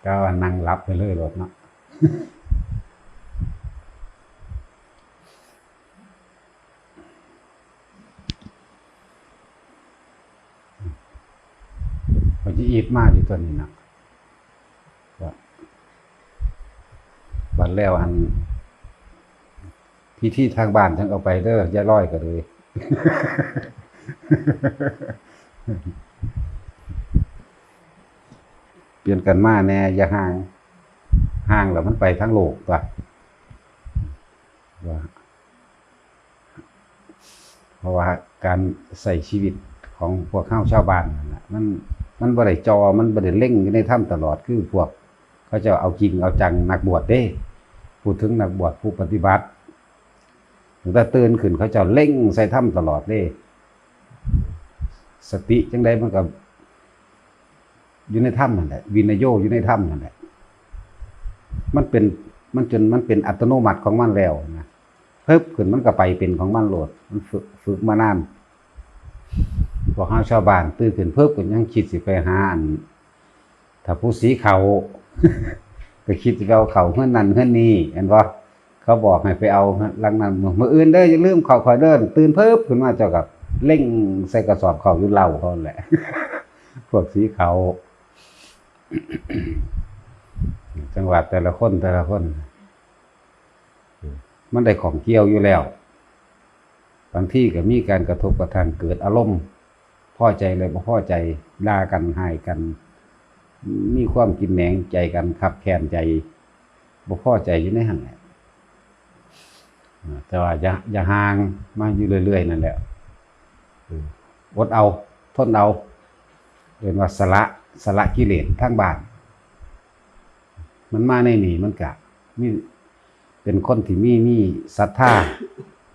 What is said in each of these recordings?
ก็นั่งรับไปเลยรถเนาะพอจะอีดมากอยู่ตัวนี้นะบัดแล้วอันที่ทางบ้านทั้งเอาไปเด้อย่าร้อยก็เลยเปลี่ยนกันมาแน่อย่าห่างแล้วมันไปทั้งโลกตัวว่าเพราะว่าการใส่ชีวิตของพวกข้าวชาวบ้านมันบ่ได้จอมันบ่ได้เล่งอยู่ในถ้ำตลอดคือพวกเขาจะเอาจริงเอาจังนักบวชเด้พูดถึงนักบวชผู้ปฏิบัติถึงแต่ตื่นขึ้นเขาจะเล่งใส่ถ้ำตลอดเด้สติจังใดมันก็อยู่ในถ้ำนั่นแหละวินัยโยอยู่ในถ้ำนั่นแหละมันเป็นอัตโนมัติของมันแล้วนะเพิ่มขึ้นมันก็ไปเป็นของมันโหลดมันฝึกมานานพวกชาวบ้านตื่นขึ้นเพิ่มขึ้นยังคิดสิไปหาถ้าผู้สีเขาก็คิดจะเอาเขาเพื่อนนั่นเพื่อนนี่เห็นป่ะเขาบอกให้ไปเอาลังนั้นเมื่ออื่นเด้ออย่าลืมเขาคอยเดินตื่นเพิ่มขึ้นมาเจ้ากับเล่งใส่กระสอบเขาอยู่เล่าเขาแหละพวกสีเขาจังหวัดแต่ละคนมันได้ของเกี่ยวอยู่แล้วบางที่ก็มีการกระทบกระทั่งเกิดอารมณ์พอใจเลยบ่พอใจด่ากันหายกันมีความกินแหนงใจกันขับแค้นใจบ่พอใจอยู่ในหันแหละแต่ว่าอย่าห่างมาอยู่เรื่อยๆนั่นแหละอดเอาทนเอาเรียกว่าสละกิเลสทั้งบ้านมันมาในนี่มันกะมีเป็นคนที่มีศรัทธา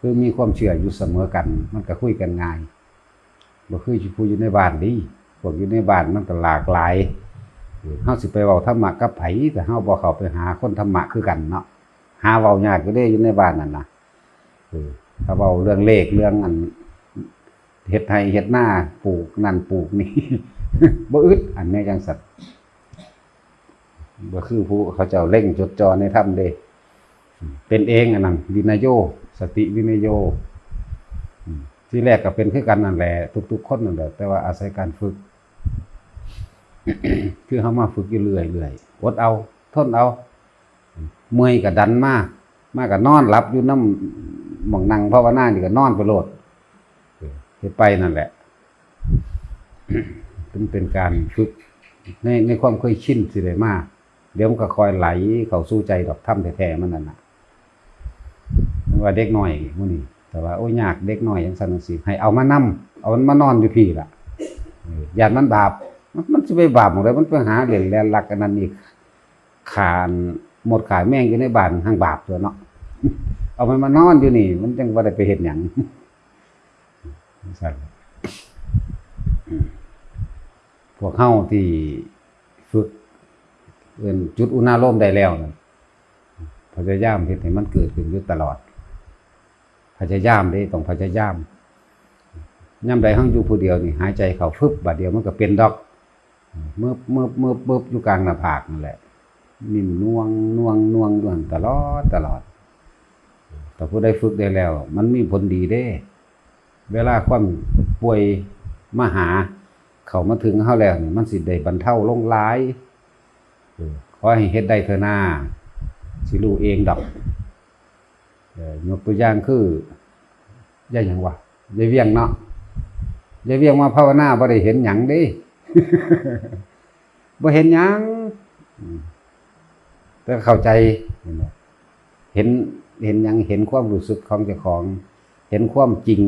คือมีความเชื่ออยู่เสมอกันมันก็คุยกันง่ายบ่คือผู้อยู่ในบ้านนี่พวกอยู่ในบ้านมันก็หลากหลายเฮาสิไปเว้าธรรมะกับไผแต่เฮาบ่เข้าไปหาคนธรรมะคือกันเนาะหาเว้ายากอยู่เด้อยู่ในบ้านนั่นน่ะถ้าเว้าเรื่องเลขเรื่องอันเฮ็ดไร่เฮ็ดนาปลูกนั่นปลูกนี่บ่อึดอันนี้จังสัตว์บ่คือผู้เขาเจ้าเร่งจดจ่อในธรรมเด้เป็นเองอันนั้นวินัยโยสติวินัยโยที่แรกก็เป็นคือกันนั่นแหละทุกๆคนนั่นแหละแต่ว่าอาศัยการฝึก คือเฮามาฝึกอยู่เรื่อยๆอดเอาทนเอาเมื่อยก็ดันมาก็นอนหลับอยู่น้ำหม่องนั่งภาวนานี่ก็นอนไปโลดเฮ็ดไปนั่นแหละเป็นการฝึกในความเคยชินสิได้มาเดี๋ยวมันก็คอยไหลเข้าสู่ใจดอกถ้ำแท้ๆมันนั่นน่ะว่าเด็กน้อยมื้อนี้แต่ว่าโอ้ยยากเด็กน้อยจังซั่นจังซี่ให้เอามานํเอามันมานอนอยู่พี่ล่ะญาติมันบาปมันสิไปบาปหยังไดมันไปหาเล่นแลนลักอันนั้นอีกขานหมดขายแม่งอยู่ในบ้านทางบาปตัวเนาะเอามันมานอนอยู่นี่มันจังบ่ได้ไปเฮ็ดหยังซั่นพวกเฮาที่ฝึกจุดอุณาโลมได้แล้วพยายามเฮ็ดให้มันเกิดขึ้นอยู่ตลอดพยายามเด้ต้องพยายามยามใดเฮาอยู่ผู้เดียวนี่หายใจเข้าฟึบบัดเดียวมันก็เป็นดอกเมื่อปึ๊บอยู่กลางหน้าผากนั่นแหละนิ่มน่วงตลอดแต่ผู้ใดฝึกได้แล้วมันมีผลดีเด้เวลาความป่วยมาหาเข้ามาถึงเฮาแล้วนี่มันสิได้บรรเทาลงหลายขอให้เฮ็ดได้เถอะนาสิรู้เองดอกยกตัวอย่างคือย่าหยังวะยายเวียงเนาะยายเวียงมาภาวนาบ่ได้เห็นหยังเด้ บ่เห็นหยังแต่เข้าใจเห็นหยังเห็นความรู้สึกของเจ้าของเห็นความจริง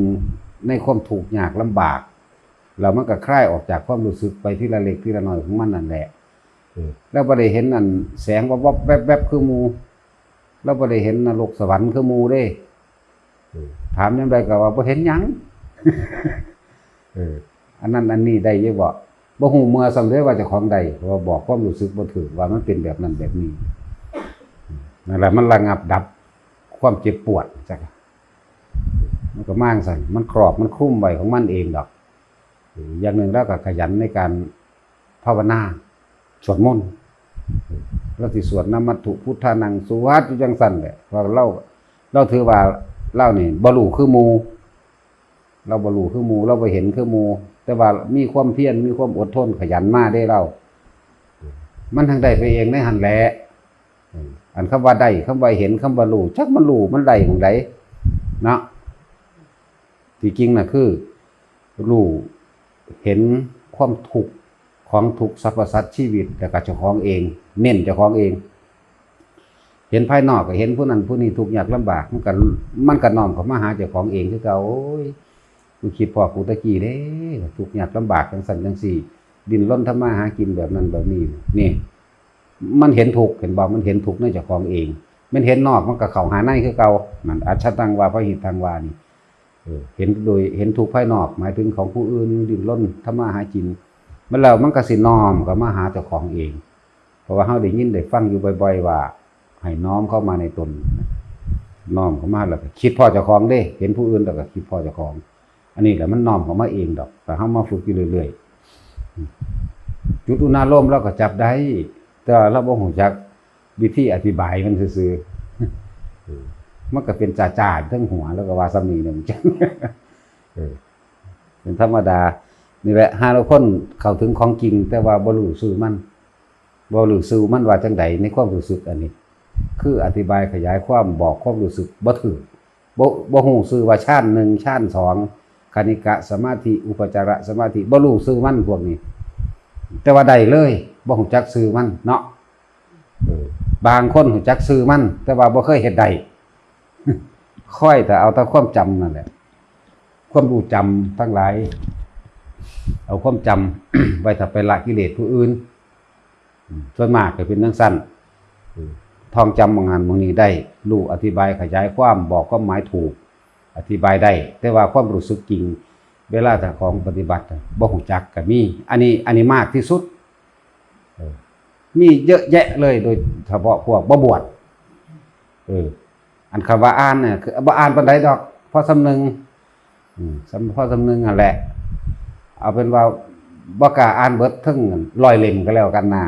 ในความทุกข์ยากลำบากแล้วมันก็คลายออกจากความรู้สึกไปทีละเล็กทีละน้อยของมันนั่นแหละแล้วบ่ได้เห็นนั่นแสงวับๆแวบๆคือหมู่แล้วบ่ได้เห็นนรกสวรรค์คือหมู่เด้ถามยังไดก็ว่าบ่เห็นหยังอันนั้นอันนี้ได้อยู่บ่ฮู้เมื่อซ้ำเด้ว่าเจ้าของใดเพราะว่าบอกความรู้สึกบ่ถูกว่ามันเป็นแบบนั้นแบบนี้นั่นแหละมันระงับดับความเจ็บปวดจักมันก็มางซั่นมันครอบมันคลุมไว้ของมันเองดอกอย่างนึงแล้วก็ขยันในการภาวนาสวดมนต์ เราสิสวดนมัตถุพุทธานังสุวัตอยู่จังซั่นแหละเพราะเราถือว่าเรานี่บ่รู้คือหมู่เราบ่รู้คือหมู่เราบ่เห็นคือหมู่แต่ว่ามีความเพียรมีความอดทนขยันมาได้เรามันทางใดไปเองในหั่นแหละอันคำว่าได้คำว่าเห็นคำว่ารู้จักมันรู้มันได้ของใดเนาะที่จริงน่ะคือรู้เห็นความทุกข์ของทุกสรรพสัตว์ชีวิตแต่ก็เจ้าของเองเน้นเจ้าของเองเห็นภายนอกก็เห็นผู้นั้นผู้นี้ทุกข์ยากลำบากมันก็น้อมเข้ามาหาเจ้าของเองคือเก่าโอ้ยกูคิดพอกูตะกี้เด้ทุกข์ยากลำบากจังซั่นจังซี่ดิ้นรนทำมาหากินแบบนั้นแบบนี้นี่มันเห็นทุกข์เห็นบ่มันเห็นทุกข์ในเจ้าของเองมันเห็นนอกมันก็เข้าหาในคือเก่ามันอัจฉตังวาพหิตังวานี่เห็นโดยเห็นทุกข์ภายนอกหมายถึงของผู้อื่นดิ้นรนทำมาหากินมันแล้วมันก็สิน้อมเข้ามาหาเจ้าของเองเพราะว่าเฮาได้ยินได้ฟังอยู่บ่อยๆว่าให้น้อมเข้ามาในตนน้อมเข้ามาแล้วก็คิดพอเจ้าของเด้เห็นผู้อื่นแล้วก็คิดพอเจ้าของอันนี้แหละมันน้อมเข้ามาเองดอกแต่เฮามาฝึกอยู่เรื่อยๆจุดอุณาโลมเราก็จับได้แต่เราบ่ฮู้จักวิธีอธิบายมันซื่อๆมันก็เป็นจ่าๆทั้งหัวแล้วก็ว่าซ้ำนี้นึงจังเป็นธรรมดานี่แหละหาเราคนเข้าถึงของจริงแต่ว่าบ่รู้ซื่อมันบ่รู้ซื่อมันว่าจังไดในความรู้สึกอันนี้คืออธิบายขยายความบอกความรู้สึกบ่ถูกบ่ฮู้ซื่อว่าฌาน1ฌาน2คณิกะสมาธิอุปจารสมาธิบ่รู้ซื่อมันพวกนี้แต่ว่าได้เลยบ่ฮู้จักซื่อมันเนาะบางคนฮู้จักซื่อมันแต่ว่าบ่เคยเฮ็ดได้ค่อยแต่เอาแต่ความจำนั่นแหละความรู้จำทั้งหลายเอาความจำ ไว้ถ้าไปละกิเลสผู้อื่นส่วนมากก็เป็นจังซั่นท่องจำบางงานบางนี้ได้รู้อธิบายขยายความบอกความหมายถูกอธิบายได้แต่ว่าความรู้สึกจริงเวลาถ้าของปฏิบัติบ่ฮู้จักก็มีอันนี้มากที่สุดมีเยอะแยะเลยโดยเฉพาะพวกบ่บวชอันคำว่าอ่านเนี่ยคือบ่อ่านปานใดดอกพอสำนึงพอสำนึงนั่นแหละเอาเป็นว่าบ่กล้าอ่านเบิดทั้ง100เล่มก็แล้วกันนะ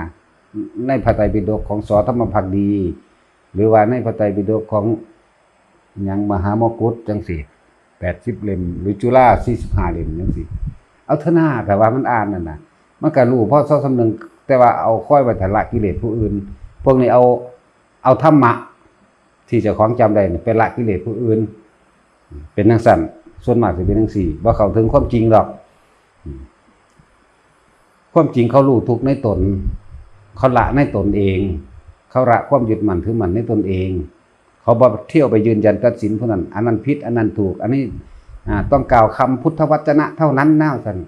ในพระไตรปิฎกของสธรรมภักดีหรือว่าในพระไตรปิฎกของหยังมหามกุฏจังซี่80เล่มหรือจุฬา45เล่มจังซี่เอาเถอะนะแต่ว่ามันอ่านนั่นน่ะมันก็รู้พอสำนึงแต่ว่าเอาค่อยไว้ทละกิเลสผู้อื่นพวกนี้เอาธรรมะที่เจ้าของจำได้นี่เป็นละกิเลสผู้อื่นเป็นจังซั่นส่วนมากสิเป็นจังซี่บ่เข้าถึงความจริงดอกความจริงเขารู้ทุกในตนเขาละในตนเองเขาละความยึดมั่นถือมั่นในตนเองเขาบ่เที่ยวไปยืนยันตัดสินผู้นั้นอันนั้นผิดอันนั้นถูกอันนี้ต้องกล่าวคำพุทธวจนะเท่านั้นนะซั่น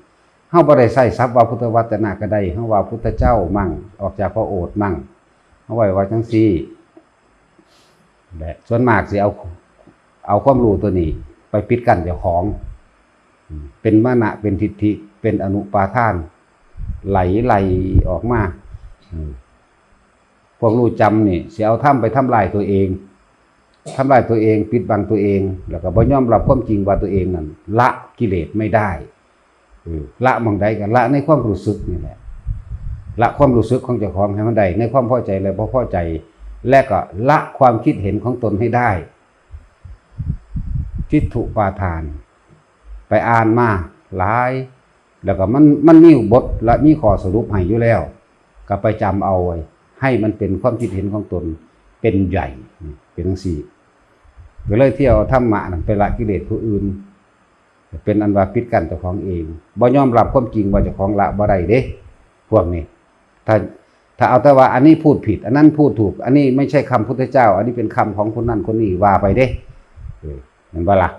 เฮาบ่ได้ใช้ศัพท์ว่าพุทธวจนะก็ได้เฮาว่าพุทธเจ้ามั่งออกจากพระโอษฐ์มั่งเฮาไว้ว่าจังซี่และส่วนมากสิเอาความรู้ตัวนี้ไปปิดกั้นเจ้าของเป็นมานะเป็นทิฏฐิเป็นอนุปาทานไหลออกมาพวกรู้จำนี่สิเอาทำไปทำลายตัวเองทำลายตัวเองปิดบังตัวเองแล้วก็บ่ยอมรับความจริงว่าตัวเองนั่นละกิเลสไม่ได้ละมองใดกันละในความรู้สึกนี่แหละละความรู้สึกของเจ้าของให้มันได้ในความพอใจและบ่พอใจและก็ละความคิดเห็นของตนให้ได้ทิฏฐุปาทานไปอ่านมาหลายแล้วก็มันมีบทและมีข้อสรุปให้อยู่แล้วก็ไปจำเอาไว้ให้มันเป็นความคิดเห็นของตนเป็นใหญ่เป็นจังซี่ก็เลยเที่ยวธรรมะนั่นไปละกิเลสผู้อื่นเป็นอันว่าปิดกั้นเจ้าของเองบ่ยอมรับความจริงว่าเจ้าของละบ่ได้เด้พวกนี้ถ้าเอาแต่ว่าอันนี้พูดผิดอันนั้นพูดถูกอันนี้ไม่ใช่คำพุทธเจ้าอันนี้เป็นคำของคนนั้นคนนี้ว่าไปเด้เห็นบ่ล่ะ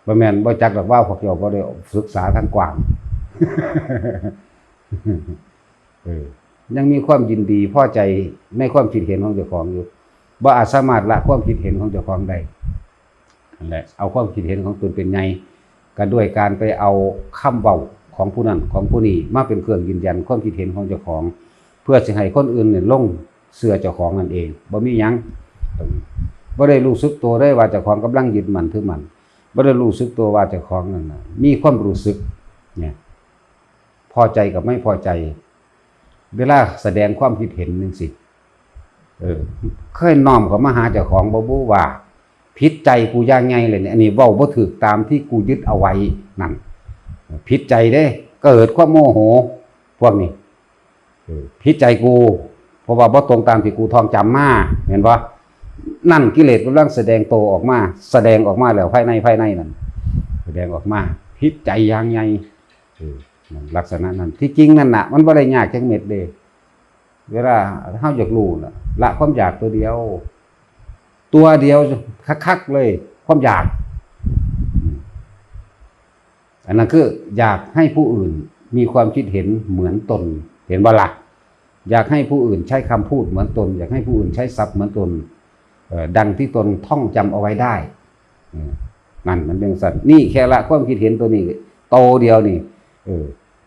บ่แม่นบ่จักดอกว่าพวกเจ้าบ่ได้ศึกษาทางกว้างยังมีความยินดีพอใจในความคิดเห็นของเจ้าของอยู่บ่อาจสามารถละความคิดเห็นของเจ้าของได้นั่นแหละเอาความคิดเห็นของตนเป็นไงก็ด้วยการไปเอาคำเว้าของผู้นั้นของผู้นี้มาเป็นเครื่องยืนยันความคิดเห็นของเจ้าของเพื่อสิให้คนอื่นเนี่ยลงเชื่อเจ้าของนั่นเองบ่มีหยังบ่ได้รู้สึกตัวได้ว่าเจ้าของกำลังยึดมั่นถือมั่นบ่ได้รู้สึกตัวว่าเจ้าของนั่นน่ะมีความรู้สึกเนี่ยพอใจกับไม่พอใจ เวลาแสดงความคิดเห็นนึงสิเคยน้อมเข้ามาหาเจ้าของบ่ว่าผิดใจกูอย่างไงเลยเนี่ยอันนี้เว้าบ่ถูกตามที่กูยึดเอาไว้นั่นผิดใจเด้เกิดความโมโหพวกนี้ผิดใจกูเพราะว่าบ่ตรงตามที่กูท่องจำมาเห็นบ่นั่นกิเลสกำลังแสดงโตออกมาแสดงออกมาแล้วภายในนั่นแสดงออกมาผิดใจอย่างไงลักษณะนั้นที่จริงนั่นน่ะมันบ่ได้ยากจังเม็ดเด้เวลาเฮาอยากรู้น่ะละความอยากตัวเดียวคักๆเลยความอยากอันนั้นคืออยากให้ผู้อื่นมีความคิดเห็นเหมือนตนเห็นบ่ล่ะอยากให้ผู้อื่นใช้คำพูดเหมือนตนอยากให้ผู้อื่นใช้ศัพท์เหมือนตนดังที่ตนท่องจำเอาไว้ได้นั่นมันเป็นสัตว์นี่แค่ละความคิดเห็นตัวนี้โตเดียวนี่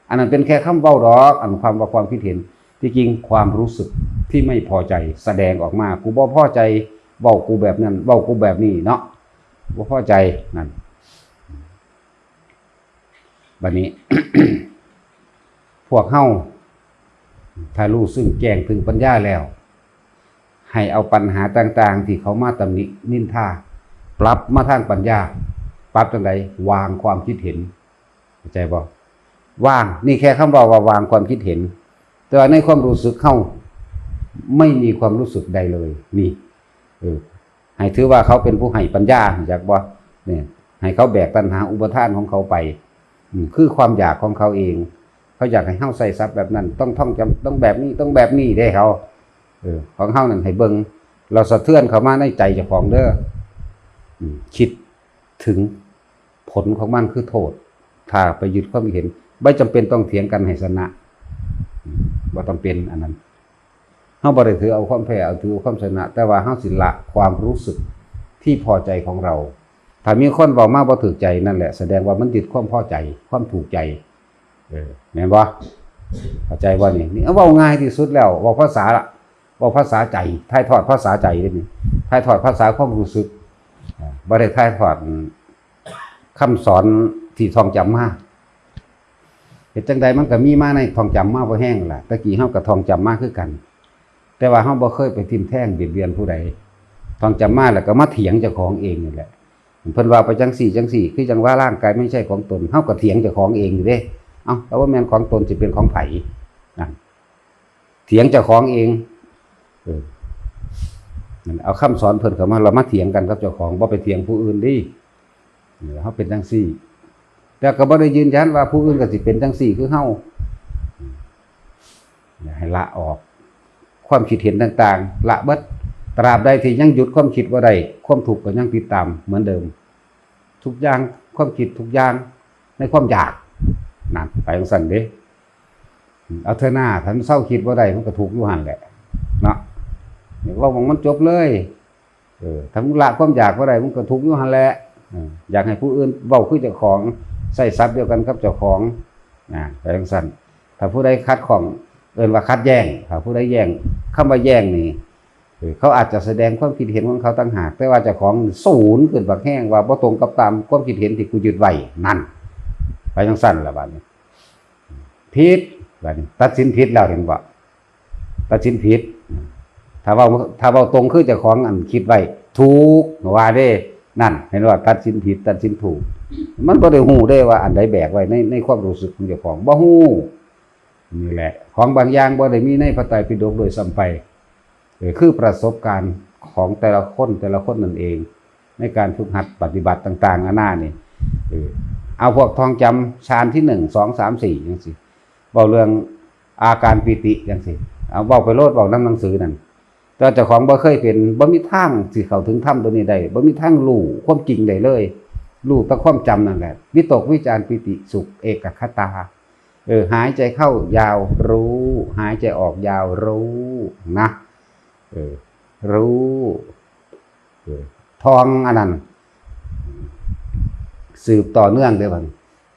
อันนั้นเป็นแค่คำเว้าดอกอันความคิดเห็นที่จริงความรู้สึกที่ไม่พอใจแสดงออกมากูบ่พอใจเว้ากูแบบนั้นเว้ากูแบบนี้เนาะบ่พอใจนั่นบัดนี้ พวกเฮาถ้ารู้ซึ่งแจ้งถึงปัญญาแล้วให้เอาปัญหาต่างๆที่เขามาตำหนินินทาปรับมาทางปัญญาปรับจังไดวางความคิดเห็นเข้าใจบ่วางนี่แค่คำว่าวางความคิดเห็นแต่ว่าในความรู้สึกเฮาไม่มีความรู้สึกใดเลยนี่ให้ถือว่าเขาเป็นผู้ให้ปัญญาอยากบ่เนี่ยให้เขาแบกตัณหาอุปทานของเขาไปคือความอยากของเขาเองเขาอยากให้เฮาใส่ทรัพย์แบบนั้นต้องท่องจำต้องแบบนี้ต้องแบบนี้ได้เขาของเฮานั่นให้เบิ่งเราสะเทือนเข้ามาในใจเจ้าของเด้อคิดถึงผลของมันคือโทษถ้าไปยึดความเห็นไม่จำเป็นต้องเถียงกันให้ชนะบ่ต้องเป็นอันนั้นเฮาบ่ได้ถือเอาความแพ้เอาถือความชนะแต่ว่าเฮาสิละความรู้สึกที่พอใจของเราถ้ามีคนเว้ามาบ่ถูกใจนั่นแหละแสดงว่ามันยึดความพอใจความถูกใจแม่นบ่เข้าใจบ่นี่เว้าง่ายที่สุดแล้วเว้าภาษาละเว้าภาษาใจถ่ายทอดภาษาใจเด้นี่ถ่ายทอดภาษาความรู้สึกบ่ได้ถ่ายทอดคำสอนที่ท่องจำมาเฮ็ดจังใดมันก็มีมาในท่องจำมาบ่แห้งล่ะตะกี้เฮาก็ท่องจำมาคือกันแต่ว่าเฮาบ่เคยไปทิ่มแท่งเบียดเบียนผู้ใดท่องจำมาแล้วก็มาเถียงเจ้าของเองนี่แหละเพิ่นว่าไปจังซี่คือจังว่าร่างกายไม่ใช่ของตนเฮาก็เถียงเจ้าของเองอยู่เด้เอ้าแล้วว่าแม่นของตนสิเป็นของไผนั่นเถียงเจ้าของเองนั่นเอาคำสอนเพิ่นเข้ามาเรามาเถียงกันกับเจ้าของบ่ไปเถียงผู้อื่นดิเฮาเป็นจังซี่แต่ก็บ่ได้ยืนยันว่าผู้อื่นก็สิเป็นจังซี่คือเฮาให้ละออกความคิดเห็นต่างๆละเบิดตราบใดที่ยังหยุดความคิดบ่ได้ความทุกข์ก็ยังติดตามเหมือนเดิมทุกอย่างความคิดทุกอย่างในความอยากนั่นไปจังซั่นเด้เอาเถอะหน้าถ้ามันเศร้าคิดบ่ได้มันก็ทุกข์อยู่หั่นแหละเนาะเว้ามันจบเลยถ้ามึงละความอยากบ่ได้มันก็ทุกข์อยู่หั่นแหละอยากให้ผู้อื่นเว้าคือเจ้าของใช้ศัพท์เดียวกันกับเจ้าของไปจังซั่นถ้าผู้ใดขัดข้องเอิ้นว่าขัดแย้งถ้าผู้ใดแย้งคำว่าแย้งนี่เขาอาจจะแสดงความคิดเห็นของเขาต่างหากแต่ว่าเจ้าของศูนย์ขึ้นบักแห้งว่าบ่ตรงกับตามความคิดเห็นที่กูยึดไว้นั่นไปจังซั่นล่ะบัดนี้ผิดบัดนี้ตัดสินผิดแล้วเห็นบ่ตัดสินผิดถ้าเว้าตรงคือเจ้าของอันคิดไว้ถูกว่าเด้นั่นเห็นว่าตัดสินผิดตัดสินถูกมันบ่ได้ฮู้ได้ว่าอันใดแบกไว้ในความรู้สึกของเจ้าของบ่ฮู้นี่แหละของบางอย่างบ่ได้มีในพระไตรปิฎกโดยซ้ำไปคือประสบการณ์ของแต่ละคนนั่นเองในการฝึกหัดปฏิบัติต่างๆนานานี่เอาพวกท่องจำฌานที่1 2 3 4จังซี่เว้าเรื่องอาการปิติจังซี่เอาเว้าไปโลดเว้านำหนังสือนั่นแต่เจ้าของบ่เคยเป็นบ่มีทางสิเข้าถึงธรรมตัวนี้ได้บ่มีทางรู้ความจริงได้เลยรู้แต่ความจำนั่นแหละวิตกวิจารปิติสุขเอกคตาหายใจเข้ายาวรู้หายใจออกยาวรู้นะรู้ทองอันนั้นสืบต่อเนื่องเด้อบัด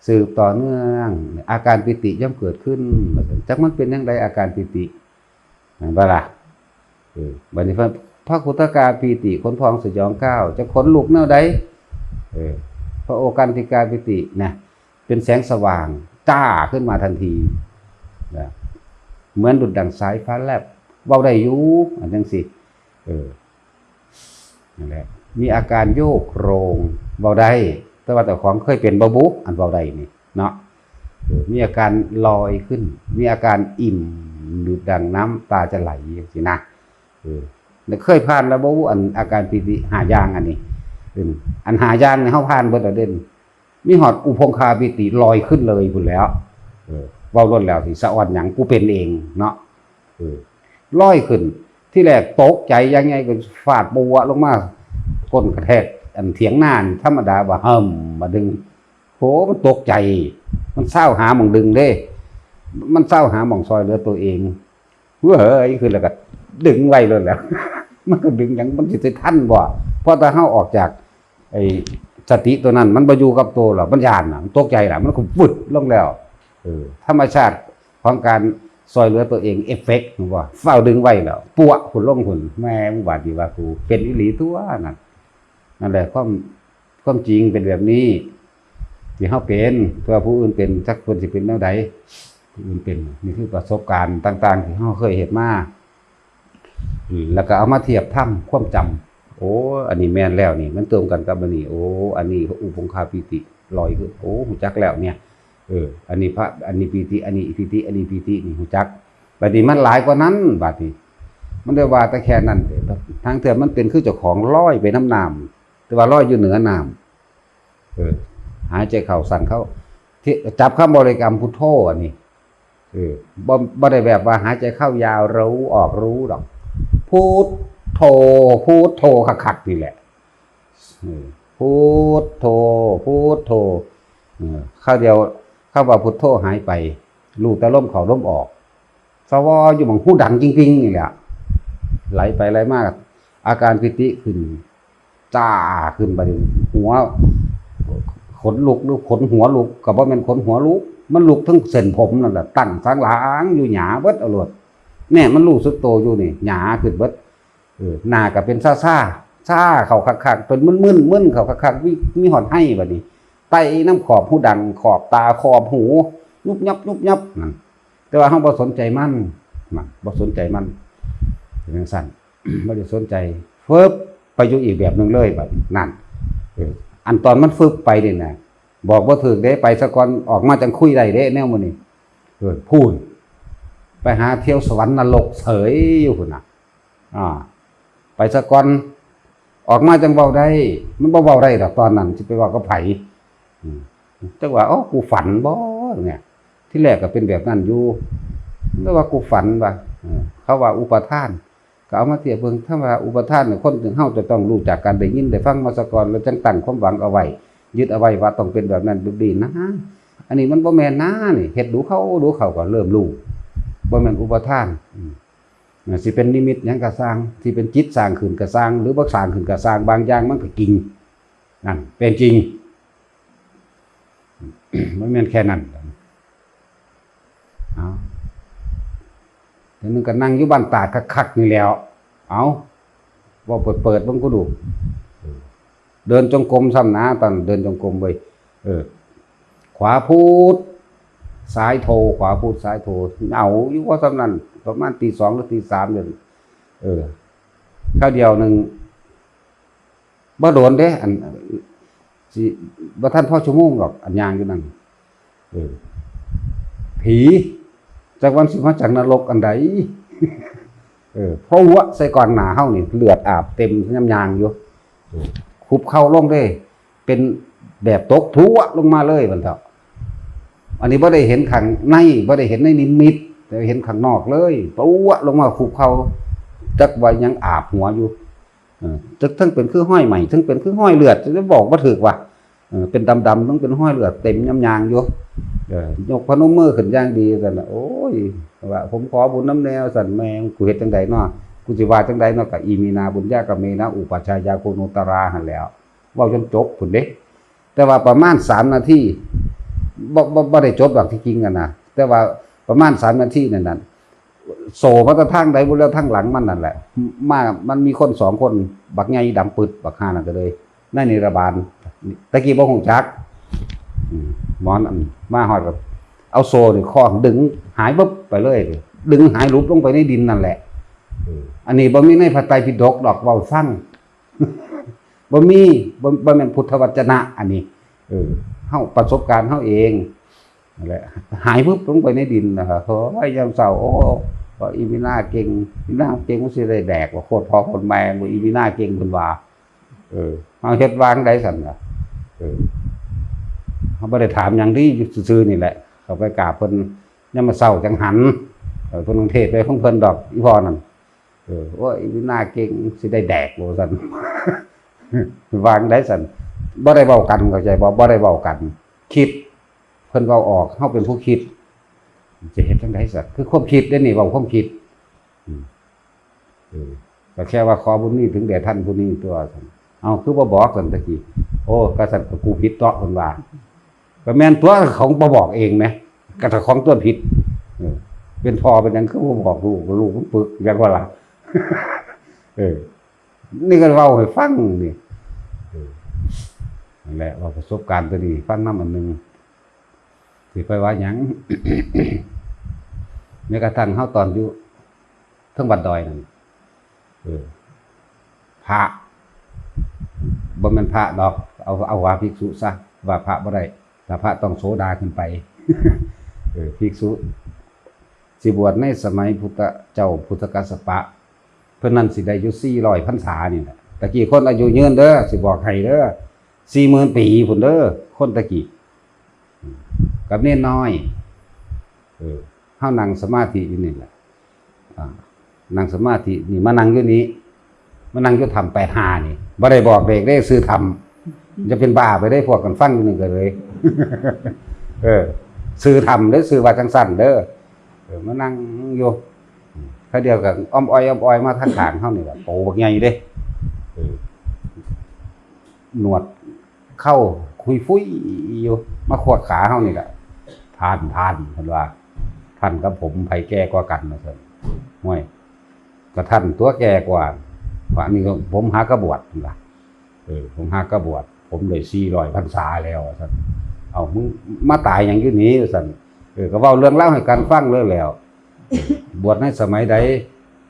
สืบต่อเนื่องอาการปิติย่อมเกิดขึ้นจักมันเป็นจังไดอาการปิติบ่ล่ะบัดนี้พระคุตกาปิติขนพองสยองก้าวจะขนลุกแนวใดพระโอกันติกาปิตินะเป็นแสงสว่างจ้าขึ้นมาทันทีนะ เหมือนดุจดั่งสายฟ้าแลบเว้าได้อยู่อันจังสินั่นแหละมีอาการโยกโครงเว้าได้แต่ว่าแต่ของเคยเป็นบ่บุอันเว้าได้นี่เนาะมีอาการลอยขึ้นมีอาการอิ่มดุจดั่งน้ำตาจะไหลจังซี่นะเคยผ่านแล้วบ่อันอาการปิติ5อย่างอันนี้อัน5อย่างนี่เฮาผ่านเบิดแล้วเด่นมีฮอดอุพงคาปิติลอยขึ้นเลยพุ่นแล้วเว้าล้นแล้วสิสะอ่อนหยังกูเป็นเองเนาะลอยขึ้นที่แรกตกใจยังไงก็ฟาดบัวลงมาก้นกระแทกอันเถียงหน้าธรรมดาว่ามาดึงโหมันตกใจมันเศร้าหาหม่องดึงเด้มันเศร้าหาหม่องซอยเหลือตัวเองเฮ้ยคือแล้วก็ดึงไว้เลยแหละมันก็ดึงอย่างมันสิทันบ่เพราะถ้าเฮาออกจากไอ้สติตัวนั้นมันบ่อยู่กับตัวหรอกมันย่านน่ะมันตกใจน่ะมันก็วึดลงแล้วธรรมชาติของการซอยเหลือตัวเองเอฟเฟกต์ว่าเฝ้าดึงไว้แล้วปัวหุ่นลงหุ่นแม่มึงว่าดีว่ากูเป็นอีหลีตัวนั่นแหละความจริงเป็นแบบนี้ที่เฮาเป็นเพื่อผู้อื่นเป็นจักคนสิเป็นแนวใดผู้อื่นเป็นนี่คือประสบการณ์ต่างๆที่เฮาเคยเฮ็ดมาแล้วก็เอามาเทียบทำความจำโอ้อันนี้แม่นแล้วนี่มันตรงกันกับอันนี้โอ้อันนี้อุปงคาปิติลอยขึ้นโอ้ฮู้จักแล้วเนี่ยอันนี้พระอันนี้ปีติอันนี้ปีติอันนี้ปีตินี่ฮู้จักบัดนี้มันหลายกว่านั้นบัดนี้มันได้ว่าแต่แค่นั้นทางเถื่อมันเป็นคือเจ้าของลอยไปน้ำน้ำแต่ว่าลอยอยู่เหนือน้ำหายใจเข้าสั่นเข้าที่จับคำบริกรรมพุทโธอันนี้บ่ได้แบบว่าหายใจเข้ายาวรู้ออกรู้ดอกพุทโธพุทโธคักๆนี่แหละพุทโธพุทโธข้าวเดียวข้าวว่าพุทโธหายไปรู้แต่ลมเข้าลมออกสวออยู่หม่องหูดังจริงๆนี่แหละไหลไปไหลมากอาการปิติขึ้นจ้าขึ้นบัดนี้หัวขนลุกหรือขนหัวลุกก็บ่แม่นขนหัวลุกมันลุกทั้งเส้นผมนั่นแหละตั้งสังหลังอยู่หยาเบิดเอาโลดแน่มันรู้สึกโตอยู่นี่หยาขึ้นเบิดหน้าก็เป็นซ่าเข้าคักๆเป็นมึนๆเข้าคักๆมีหอดให้บัดนี้ไตน้ำขอบหูดังขอบตาขอบหูยุบยับนั่นแต่ว่าเฮาบ่สนใจมันบ่สนใจมันเป็นจังซั่นบ่ได้สนใจฟึบไปอยู่อีกแบบนึงเลยบัดนั่นอันตอนมันฟึบไปนี่น่ะบอกบ่ถูกเด้ไปซะก่อนออกมาจังคุยได้เด้แนวมื้อนี้พูดไปหาเที่ยวสวรรค์นรกเฉยอยู่พุ่นน่ะไปซะก่อนออกมาจังเว้าได้มันบ่เว้าได้ดอกตอนนั้นสิไปเว้ากับไผจังว่าอ๋อกูฝันบ่เนี่ยที่แรกก็เป็นแบบนั้นอยู่แต่ว่ากูฝันว่าเขาว่าอุปทานก็เอามาเทียบเบิ่งถ้าว่าอุปทานเนี่ยคนถึงเฮาจะต้องรู้จักการได้ยินได้ฟังมาซะก่อนแล้วจังตั้งความหวังเอาไว้ยึดเอาไว้ว่าต้องเป็นแบบนั้นดีนะอันนี้มันบ่แม่นนะนี่เฮ็ดดูเขาก็เริ่มรู้บ่แม่นอุปทานสิเป็นนิมิตหยังก็สร้างที่เป็นจิตสร้างขึ้นก็สร้างหรือบ่สร้างขึ้นก็สร้างบางอย่างมันก็จริงนั่นเป็นจริงบ่แม่นแค่นั้นเอาเดี๋ยวนึงก็นั่งอยู่บ้านตาดคักๆนี่แล้วเอาว่าเปิดเบิ่งกูดูเดินจงกรมซ้ำนะตอนเดินจงกรมไปขวาพูดซ้ายโทขวาพูดซ้ายโทเอาอยู่ว่าซ้ำนั้นประมาณตี 2หรือตี 3เดือนข้าวเดียวนึงบ่โดนเด้อันสิบ่ทันพอชั่วโมงหรอกอันย่างอยู่นั่นผีจากวันสิมาจากนรกอันใดเพราะหัวใส่ก่อนหน้าเฮานี่เลือดอาบเต็มยางอยู่คุบเข้าลงได้เป็นแบบตกทั่วลงมาเลยบัดเถาะอันนี้บ่ได้เห็นข้างในบ่ได้เห็นในนิมิตแต่เห็นข้างนอกเลยตัวลงมาคุบเข้าจักว่ายังอาบหัวอยู่จักทั้งเป็นคือห้อยใหม่ทั้งเป็นคือห้อยเลือดจะบอกบ่ถูกว่าเป็นดำๆต้องเป็นห้อยเลือดเต็มยางอยู่ยกพนมมือขึ้นอย่างดีซั่นน่ะโอ้ยว่าผมขอบุญน้ำแนวสั่นแม่งกูเฮ็ดจังไดเนาะกูสิว่าจังไดเนาะก็อีมีนาบุญญากะเมนะอุปัชฌายาโคโนตราหั่นแล้วเว้าจนจบพุ่นเด้แต่ว่าประมาณ3นาทีบ่ได้จบดอกที่จริงกันนะแต่ว่าประมาณ3นาทีนั่นโซ่มาทางใดบ่แล้วทางหลังมันนั่นแหละมันมีคน2คนบักใหญ่ดำปึดบักห่านั่นก็เลยในนิรบาลตะกี้บ่ฮู้จักหมอนมาฮอดก็เอาโซ่นี่คล้องดึงหายบึ๊บไปเลย ดึงหายรูปลงไปในดินนั่นแหละอันนี้บ่มีในพระไตรปิฎกดอกเว้าฟัง บ่มีบ่แม่นพุทธวจนะอันนี้เฮาประสบการณ์เฮาเองนั่นแหละหายปุ๊บลงไปในดินนะครับโอ้ยยามเช้าโอ้ก็อีมีนาเก่งอีนาเก่งมันสิได้แดกว่าโคตรพ่อโคตรแม่บ่อีมีนาเก่งเพิ่นว่าเฮาเฮ็ดวางได้ซั่นน่ะเฮาบ่ได้ถามหยังที่ซื่อๆนี่แหละเข้าไปกราบเพิ่นยามมื้อเช้าจังหันเพิ่นลงเทศน์ไปของเพิ่นดอกอีพ่อนั่นโอ้ยอีมีนาเก่งสิได้แดกบ่ซั่น วางได้ซั่นบ่ได้เว้ากันเข้าใจบ่ได้เว้ากันคิดเพิ่นเว้าออกเฮาเป็นผู้คิดจะเฮ็ดจังได๋ซะคือความคิดเด้นี่เว้าความคิดก็แค่ว่าขอบุญนี้ถึงแด่ท่านผู้นี้ตัวซั่นเอาคือบ่บอกซั่นตะกี้โอ้ก็ซั่นก็กูผิดเตาะเพิ่นว่าก็แม่นตัวของบ่บอกเองแหมก็ถ้าของตัวผิดเป็นพ่อเป็นหยังคือบ่บอกลูกมันปึกอย่างว่าล่ะ นี่ก็เว้าให้ฟังนี่นั่นแหละว่าประสบการณ์ตัวนี้ฟังนำอันนึงสิไปว่าหยัง แม้กระทั่งเฮาตอนอยู่เทิงบัดดอยนั่นพระบ่แม่นพระดอกเอาว่าภิกษุซะว่าพระบ่ได้ถ้าพระต้องโสดาขึ้นไป ภิกษุสิบวชในสมัยพุทธกัสสปะเพิ่นนั้นสิได้อยู่400พรรษานี่แหละตะกี้คนอายุยืนเด้อสิบอกให้เด้อ 40,000 ปีพุ่นเด้อคนตะกี้กับเน้นน้อยเฮานั่งสมาธิอยู่นี่แหละนั่งสมาธินี่มานั่งอยู่นี้มานั่งอยู่ธรรม85นี่บ่ได้บอกเด็กได้ซื้อธรรมจะเป็นบ้าไปได้พวกกันฟังอยู่นี่ก็เลย ซื้อธรรมเด้อซื้อว่าจังซั่นเด้อมานั่งอยู่เขาเดียวกับอ้อมอ้อยมาทางข้างเฮานี่ล่ะโตบักใหญ่เด้หนวดเข้าคุยฟุ้ยอยู่มาขวดขาเฮานี่แหละทานเพิ่นว่าท่านกับผมไผแก่กว่ากันว่าซั่นห้วยก็ท่านตัวแก่กว่าว่านี่ก็ผมหากระบวชพุ่นล่ะผมหากระบวชผมได้400พรรษาแล้วว่าซั่นเอามึงมาตายหยังอยู่นี้ว่าซั่นก็เว้าเรื่องเล่าให้กันฟังเลยแล้วบวชในสมัยใด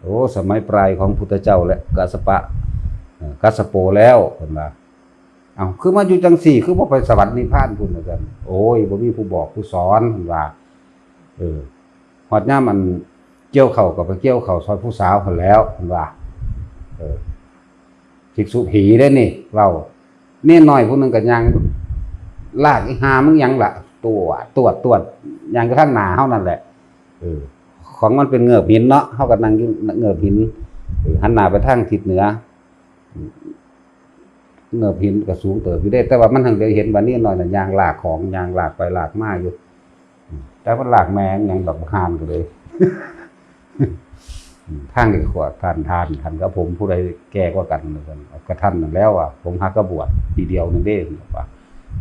โอ้สมัยปลายของพุทธเจ้าและกัสสโปแล้วเพิ่นว่าเอาคือมาอยู่จังสี่คือบ่ไปสวรรค์นิพพานพุ่นว่าซั่นโอ้ยบ่มีผู้บอกผู้สอนเพิ่นว่าฮอดยามมันเกี่ยวเข้าก็ไปเกี่ยวเข้าซอยผู้สาวเพิ่นแล้วเพิ่นว่าภิกษุผีเด้นี่เว้าเน้นน้อยผู้นึงก็ยังลากอีหามึงหยังล่ะตรวจยังกระทั่งหน้าเฮานั่นแหละของมันเป็นเงือบหินเนาะเฮาก็นั่งอยู่เงือบหินหันหน้าไปทางทิศเหนือเงือบหินก็สูงเติบอยู่ได้แต่ว่ามันหังได้เห็นว่านี่น้อยน่ะยางลากของยางลากไปลากมาอยู่แต่มันลากแมงหยังดอกหานก็เลย ทางนี้ขวดท่านกับผมผู้ใดแก่กว่ากันเหมือนกันก็ท่านนั่นแล้วอ่ะผมหากระบวชทีเดียวนึงเด้ว่า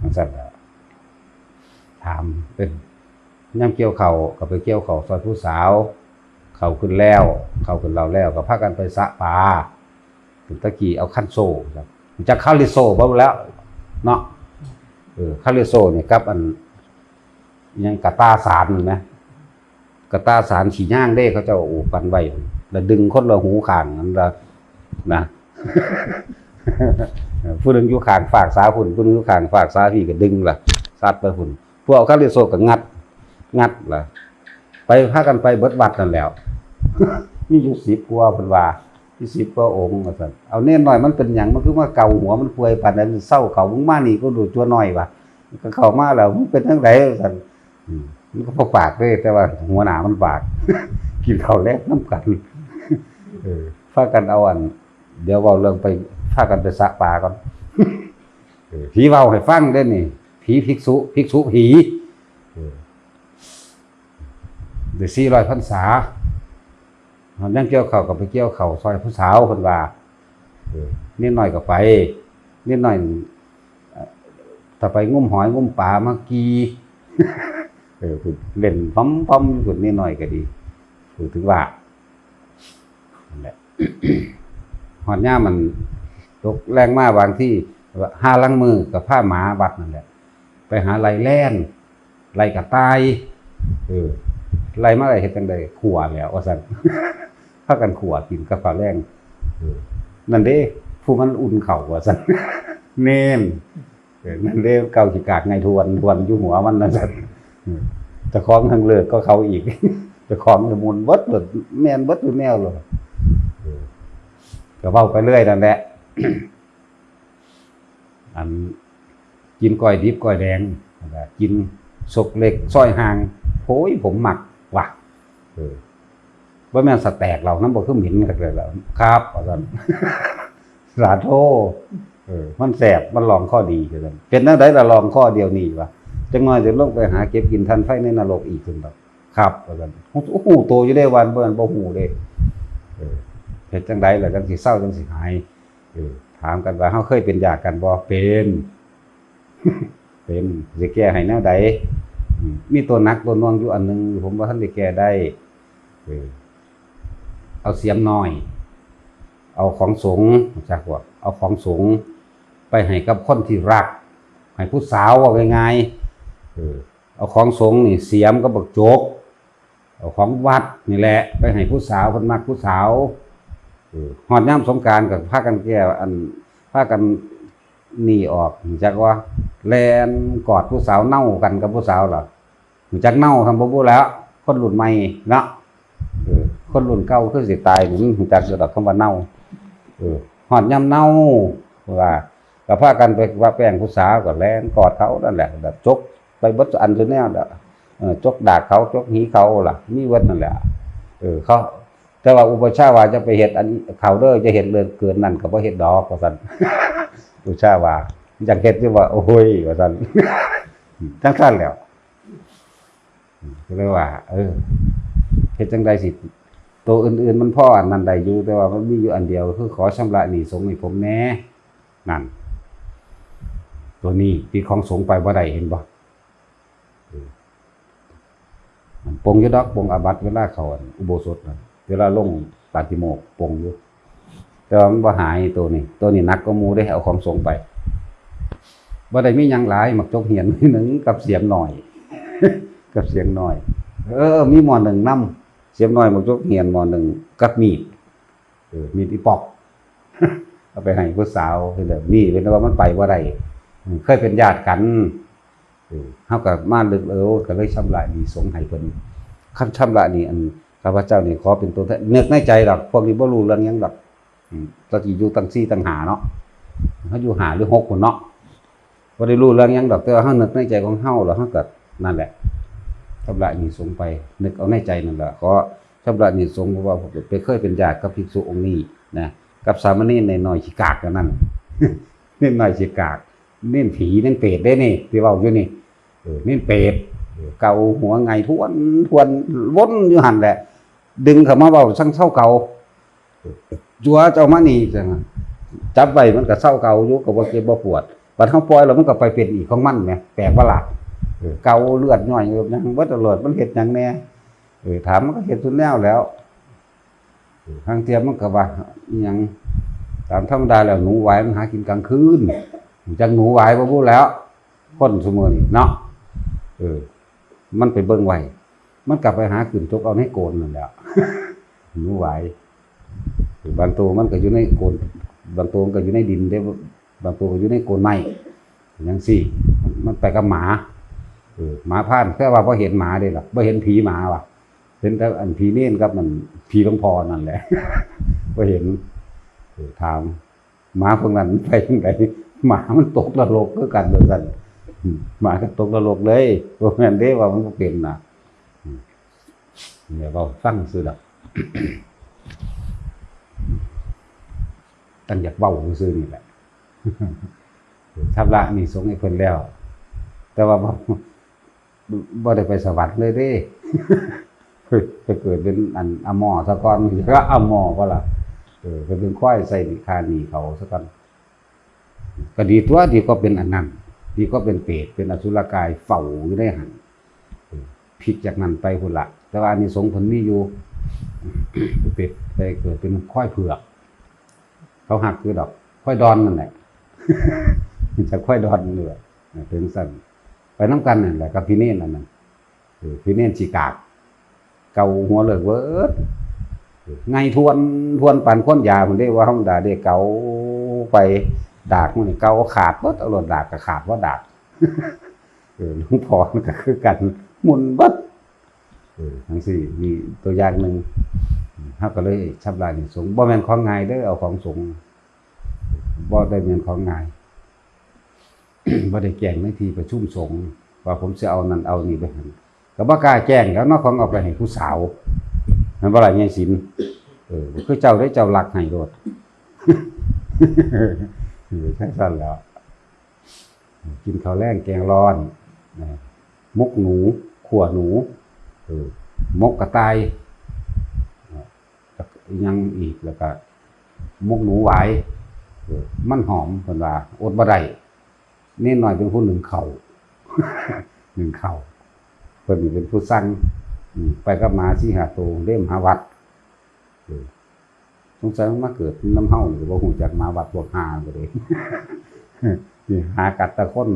จังซั่นถามเป็นย่ำเกี่ยวเข่าก็ไปเกี่ยวเข่าซอยผู้สาวเข่าขึ้นแล้วเข่าขึ้นเราแล้วก็พากันไปสะปลาถึงตะกี้เอาคันโซ่ครับจะคาลิโซ่บ่แล้วเนาะคาลิโซ่เนี่ยกับอันยังกะตาสารนี่มั้ยกะตาสารขี้ย่างเด้เขาเจ้าโอ้กันไว้แล้วดึงคนละหูข้างนั่นล่ะนะ ผู้นึงอยู่ข้างฝากซ้ายพุ่นผู้นึงอยู่ข้างฝากซ้ายพี่ก็ดึงล่ะซัดไปพุ่นพวกเอาคาลิโซ่ก็งัดล่ะไปพากันไปเบิดวัดนั่นแล้ว มีอยู่10กว่าเพิ่นว่ามี10กว่าองค์ว่าซั่นเอาเน้นหน่อยมันเป็นหยังมันคือมาเกาหัวมันป่วยปานนั้นเศร้าเขามึงมานี่ก็ดูตัวน้อยว่ะก็เข้ามาแล้วมึงเป็นจังได๋ว่าซั่นมันก็บ่ปากเด้แต่ว่าหัวหน้ามันปาก กินข้าวแลกนำกันพากันเอาอันเดี๋ยวเว้าเรื่องไปพากันไปสระปลาก่อน ผีเว้าให้ฟังเด้นี่ผีภิกษุผีได้400พรรษายังเกี่ยวเข้ากับไปเกี่ยวเข้าซอยผู้สาวเพิ่นว่านิดหน่อยก็ไปนิดหน่อยถ้าไปงุ้มหอยงุ้มปลามากีเล่นพร้อมๆพุ่นนิดหน่อยก็ดีพูดถึงว่านั่นแหละ ฮอดยามมันตกแรงมาบางที่หาลังมือกับผ้าหมาวัดนั่นแหละไปหาไล่แล่นไล่กระต่าย ไล่มาได้เฮ็ดจังได๋ขัวแล้วว่าซั่น พากันขัวกินกับข้าวแรงนั่นเด้ผู้มันอุ่นข้าวว่าซั่น เน่นนั่นเด้เก่าขี้กากไงทวนอยู่หัวมันนั่นซั่นเจ้าของทางเลิกก็เขาอีก เจ้าของสมุนเบิดเบิดแม่นเบิดอยู่แนวเลยก็เว้าไปเรื่อยนั่นแหละ อันกินก้อยดิบก้อยแดงกินสกเล็กซอยห่างโอ้ยผมหมักว่ะว่าแม่นสแตกเราน้ำบ่คือหมิ่นกันเลยแล้วครับว่าซั่น สาโทมันแสบมันลองข้อดีคือซั่นเป็นจังได๋ล่ะลองข้อเดียวนี่วะจังน้อยสิลงไปหาเก็บกินทันไฟในนรกอีกซั่นดอกครับว่าซั่นโอ้โหโตอยู่ได้วันเบิ่นบ่ฮู้เด้เฮ็ดจังได๋ล่ะจังสิเศร้าจังสิหายถามกันว่าเฮาเคยเป็นญาติกันบ่เป็น เป็นสิแก้ให้แนวใดมีตัวหนักตัวน่วงอยู่อันนึงผมว่าท่านได้แก้ได้เอาเสียมน้อยเอาของสงฆ์จักว่าเอาของสงฆ์ไปให้กับคนที่รักให้ผู้สาวว่าง่ายๆเอาของสงฆ์นี่เสียมก็บักโจกเอาของวัดนี่แหละไปให้ผู้สาวเพิ่นมักผู้สาวฮอดยามสงกรานต์ก็พากันแก้อันพากันหนีออกจักว่าแล่นกอดผู้สาวเน่ากันกับผู้สาวล่ะจักเน่าทำบ่รู้แล้วคนรุ่นใหม่เนาะคนรุ่นเก่าคือสิตายนี่มันจักอยู่ดอกคำว่าเน่าฮอดยามเน่าว่าก็พากันไปว่าแป้งผู้สาวก็แล่นกอดเขานั่นแหละแบบจกไปเบิดอันซุแนวน่ะจกดากเขาจกหีเขาล่ะมีเบิดนั่นแหละเขาแต่ว่าอุปชาว่าจะไปเฮ็ดอันเขาเด้อจะเฮ็ดเรื่องเกินนั่นก็บ่เฮ็ดดอกว่าซั่น อุปชาว่าอยากเฮ็ดอยู่ว่าโอ้ยว่าซั่น ทั้งซั่นแล้วก็เลยว่าเฮ็ดจังได๋สิตัวอื่นๆมันพออันนั้นได้อยู่แต่ว่ามันมีอยู่อันเดียวคือขอชำระหนี้สงฆ์ให้ผมแหน่นั่นตัวนี้ปิดของสงฆ์ไปบ่ได้เห็นบ่มันปงอยู่ดอกปงอาบัติเวลาเข้าอุโบสถเวลาลงปาฏิโมกข์ปงอยู่แต่ว่ามันบ่หายตัวนี้หนักกว่าหมู่ได้เอาของสงฆ์ไปบ่ได้มีหยังหลายมักจกเหียนนึงกับเสียมน้อย กับเสียงน้อยมีหม้อหนึ่งนำเสียมน้อยมักจกเหียนหม้อหนึ่งกับมีดมีดอีปอก เอาไปให้ผู้สาวคือแบบนี้เป็นว่ามันไปบ่ได้เคยเป็นญาติกันเฮาก็มาลึกก็เลยชำระหนี้สงฆ์ให้เพิ่นคันชำระหนี้อันข้าพเจ้านี่ขอเป็นตัวแทนนึกในใจดอกพวกนี้บ่รู้เรื่องหยังดอกตะกี้อยู่ตั้ง4ตั้ง5เนาะเฮาอยู่5หรือ6พุ่นเนาะบ่ได้รู้เรื่องหยังดอกแต่ว่าเฮานึกในใจของเฮาแล้วเฮาก็นั่นแหละชำระหนี้สงฆ์ไปนึกเอาในใจนั่นแหละขอชำระหนี้สงฆ์เพราะว่าไปเคยเป็นญาติกับภิกษุองค์นี้นะกับสามเณรน้อยๆขี้กากกันนั่น เน้นน้อยขี้กากเน้นผีเน้นเปรตได้นี่ที่เว้าอยู่นี่เน้นเปรตเกาหัวไงทวนวนอยู่หั่นแหละดึงเข้ามาเว้าสั่งเศร้าเก่าจัวเจ้ามานี่จังจับไว้มันก็เศร้าเก่าอยู่ก็บ่เจ็บบ่ปวดบัดเฮาปล่อยแล้วมันก็ไปเป็นอีกของมันแหมแปลกประหลาดเกาเลือดย่อยอยู่หยังบ่ตลอดมันเฮ็ดหยังแน่ถามมันก็เฮ็ดทุกแนวแล้วทางเทียมมันก็ว่าอีหยังตามธรรมดาแล้วหนูหวายมันหากินกลางคืนจังหนูหวายบ่รู้แล้วคนซุมื้อนี้เนาะมันไปเบิ่งไว้มันกลับไปหาขึ้นจกเอาในโกนนั่นแหละ หนูหวายบางตัวมันก็อยู่ในโกนบางตัวมันก็อยู่ในดินได้บางตัวก็อยู่ในโกนไม้จังซี่มันไปกับหมาหมาพ่านแค่ว่าบ่เห็นหมาเด้ล่ะบ่เห็นผีหมาว่ะเห็นแต่อันผีเน้นกับมันผีหลวงพ่อนั่นแหละ บ่เห็นถามหมาพวกนั้นไปจังไดหมามันตกนรกคือกันเด้อซั่นหมาก็ตกนรกเลยบ่แม่นเด้ว่ามันบ่เป็นน่ะเนี่ยเว้าฟังซื่อดอก ตั้งอยากเว้าซื่อนี่แหละ ชำระหนี้สงฆ์ให้เพิ่นแล้วแต่ว่าบ่ได้ไปสวรรค์เลยเด้ ไปเกิดเป็นอันอมอซะก่อนก็อมอบ่ล่ะไปเป็นควายใส่คาหนีเขาซะก่อนก็ดีตัวดีก็เป็นอันนั้นดีก็เป็นเปรตเป็นอสุรกายเฝ้าอยู่ได้หั่นผิดจากนั้นไปพุ่นล่ะแต่ว่าอานิสงส์เพิ่นมีอยู่ เป็ดไปเกิดเป็นควายเผือกเขาหักคือดอกควายดอนนั่นแหละ มันจะควายดอนเนื้อถึงสั่นไปน้ำกันนั่นแหละกับพี่เน้นนั่นน่ะพี่เน้นสิกาก เกาหัวเลิกเวิร์ดไงทวนปั่นค้นยามันได้ว่าห้องด่าได้เกาไปดากมันเกาขาดเบิดเอาหลอดดากก็ขาดว่าดากหลวงพ่อมันก็คือกันหมุนเบิดทั้งสี่มีตัวอย่างหนึ่งเขาก็เลยชับลายสงบ่แม่นของง่ายเด้อเอาของสงบ่ได้แม่นของง่าย บ่ได้แจ้งในที่ประชุมสงฆ์ว่าผมจะเอานั่นเอานี่ไปหั่นก็บ่กล้าแจ้งแล้วเนาะของเอาไปให้ผู้สาวมันบ่ล่ะยายศิลป์คือเจ้าได้เจ้ารักให้โลดใช่ซั่นแล้วกินข้าวแลงแกงร้อนมกหนูขั่วหนูมกกระต่ายยังอีกแล้วก็มกหนูหวายมันหอมเพิ่นว่าอดบ่ได้เน้นหน่อยเป็นผู้หนึ่งเข่าหนึ่งเข่าเพิ่นเป็นผู้สั่งไปกับหมาสิหาโตเล่มหาวัดสงสัยมันมาเกิดน้ำเฮาหรือว่าฮู้จักหมาวัดพวกหาบ่ได้นี่หากัดตะคน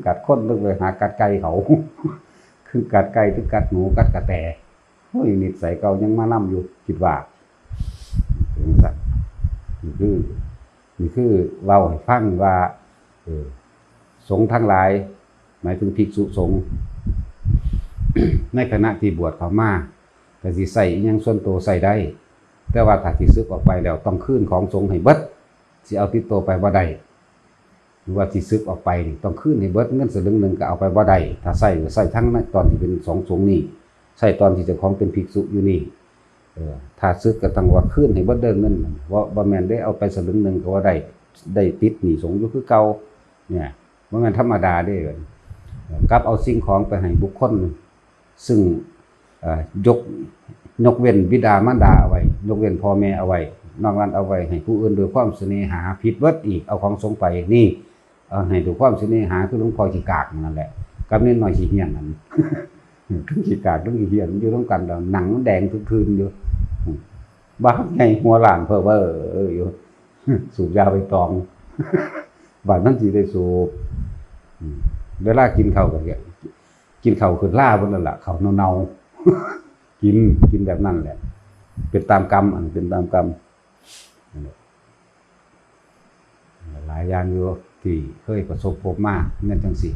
กัดคนต้องไปหากัดไก่เขาคือกัดไก่ถึงกัดหนูกัดกระแตโอ้ยนิสัยเก่ายังมานำอยู่คิดว่านี่คือเล่าให้ฟังว่าสงฆ์ทั้งหลายหมายถึงภิกษุสงฆ์ในขณะที่บวชเขามาแต่สิใส่ยังส่วนตัวใส่ได้แต่ว่าถ้าสิสึกออกไปแล้วต้องคืนของสงฆ์ให้เบิดสิเอาติดตัวไปบ่ได้หรือว่าสิสึกออกไปต้องคืนให้เบิดเงินสลึงนึงก็เอาไปบ่ได้ถ้าใส่ก็ใส่ทั้งตอนที่เป็นสงฆ์นี่ใส่ตอนที่เจ้าของเป็นภิกษุอยู่นี่ถ้าซึกก็ต้องว่าคืนให้เบิดเด้อเงินว่าบ่แม่นได้เอาไปสลึงนึงก็ว่าได้ติดหนี้สงฆ์อยู่คือเก่าเนี่ยบ่แม่นธรรมดาเด้กับเอาสิ่งของไปให้บุคคลซึ่งยกเว้นบิดามารดาเอาไว้ยกเว้นพ่อแม่เอาไว้นอกนั้นเอาไว้ให้ผู้อื่นโดยความเสน่หาผิดเบิดอีกเอาของสงฆ์ไปนี่เอาให้ด้วยความเสน่หาคือหลวงพ่อขี้กากนั่นแหละกับนิดหน่อยขี้เหี้ยนนั่นทั้งขี้กากทั้งขี้เหี้ยนอยู่ร่วมกันแล้วหนังแดงทึนๆอยู่บ้าไงหัวหลานเพ้อเบ้ออยู่สูบยาไปตองบาดนั้นสิได้สูบเวลากินข้าวก็กินข้าวคือล่าบนนั่นแหละข้าวเน่าๆกินแบบนั้นแหละเป็นตามกรรมเป็นตามกรรมหลายอย่างอยู่ที่เคยประสบพบมานั่นจังสิ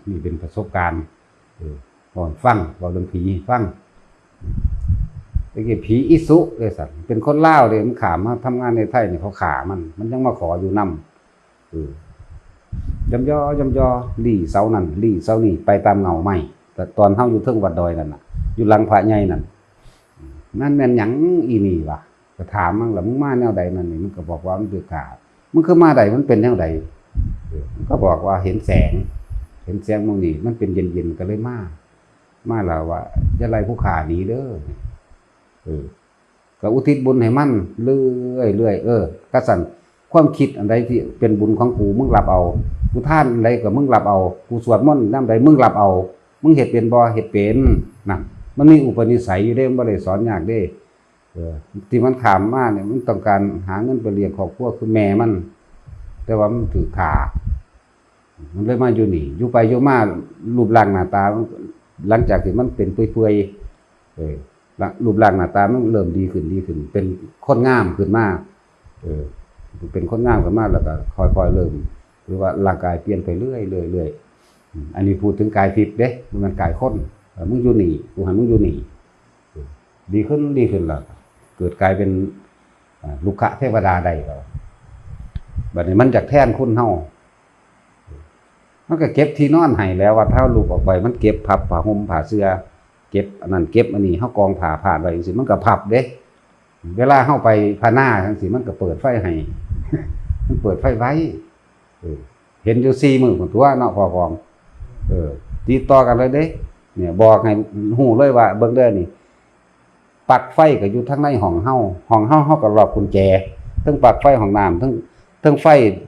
นี่เป็นประสบการณ์บอกฟังบอกเรื่องผีฟังไอ้ผีอิสุเลยสัตว์เป็นคนลาวเลยมันขามาทำงานในไทยเนี่ยเขาขามันยังมาขออยู่นำยำยอลี่เสานั่นลี่เสานี่ไปตามเงาไม้แต่ตอนเฮาอยู่เทิงวัดดอยนั่นน่ะอยู่หลังพระใหญ่นั่นนั่นแม่นหยังอีนี่วะก็ถามมันล่ะมึงมาแนวใดนั่นนี่มันก็บอกว่ามันคือขามันคือมาใดมันเป็นแนวใดมันก็บอกว่าเห็นแสงมองนี่มันเป็นเย็นๆก็เลยมาแล้วว่าจะไล่ผู้ขาหนีเด้อก็อุทิศบุญให้มันเรื่อยกระสั่นความคิดอันใดที่เป็นบุญของกูมึงรับเอากูท่านอะไรก็มึงรับเอากูสวดมนต์น้ำใดมึงรับเอามึงเฮ็ดเป็นบ่เฮ็ดเป็นนะมันมีอุปนิสัยอยู่เด้มันบ่ได้สอนยากเด้ที่มันขามมาเนี่ยมันต้องการหาเงินไปเลี้ยงครอบครัวคือแม่มันแต่ว่ามันถือขามันเลยมาอยู่นี่อยู่ไปอยู่มารูปร่างหน้าตาหลังจากที่มันเป็นเปื่อยรูปร่างหน้าตามันเริ่มดีขึ้นเป็นคนงามขึ้นมาเป็นคนงามขึ้นมาแล้วก็ค่อยๆเริ่มหรือว่าร่างกายเปลี่ยนไปเรื่อยอันนี้พูดถึงกายทิพย์เด้มันกายคนมึงอยู่นี่กูหันมึงอยู่นี่ดีขึ้นแล้วเกิดกลายเป็นลูกขะเทวดาได้แล้วบัดนี้มันจากแท่นคุณเฮามันก็เก็บที่นอนให้แล้วว่าถ้าลูกออกไปมันเก็บพับผ้าห่มผ้าเสื้อเก็บอันนั้นเก็บอันนี้เฮากองผ้าผ่านไว้จังซี่มันก็พับเด้เวลาเฮาไปพาหน้าจังซี่มันก็เปิดไฟให้ มันเปิดไฟไว้เห็นอยู่4มื้อพุ่นตัวเนาะพ่อกองติดต่อกันเลยเด้เนี่ยบอกให้ฮู้เลยว่าเบิ่งเด้อนี่ปลั๊กไฟก็อยู่ทางในห้องเฮาก็ล็อกกุญแจทั้งปลั๊กไฟห้องน้ำทั้งไฟ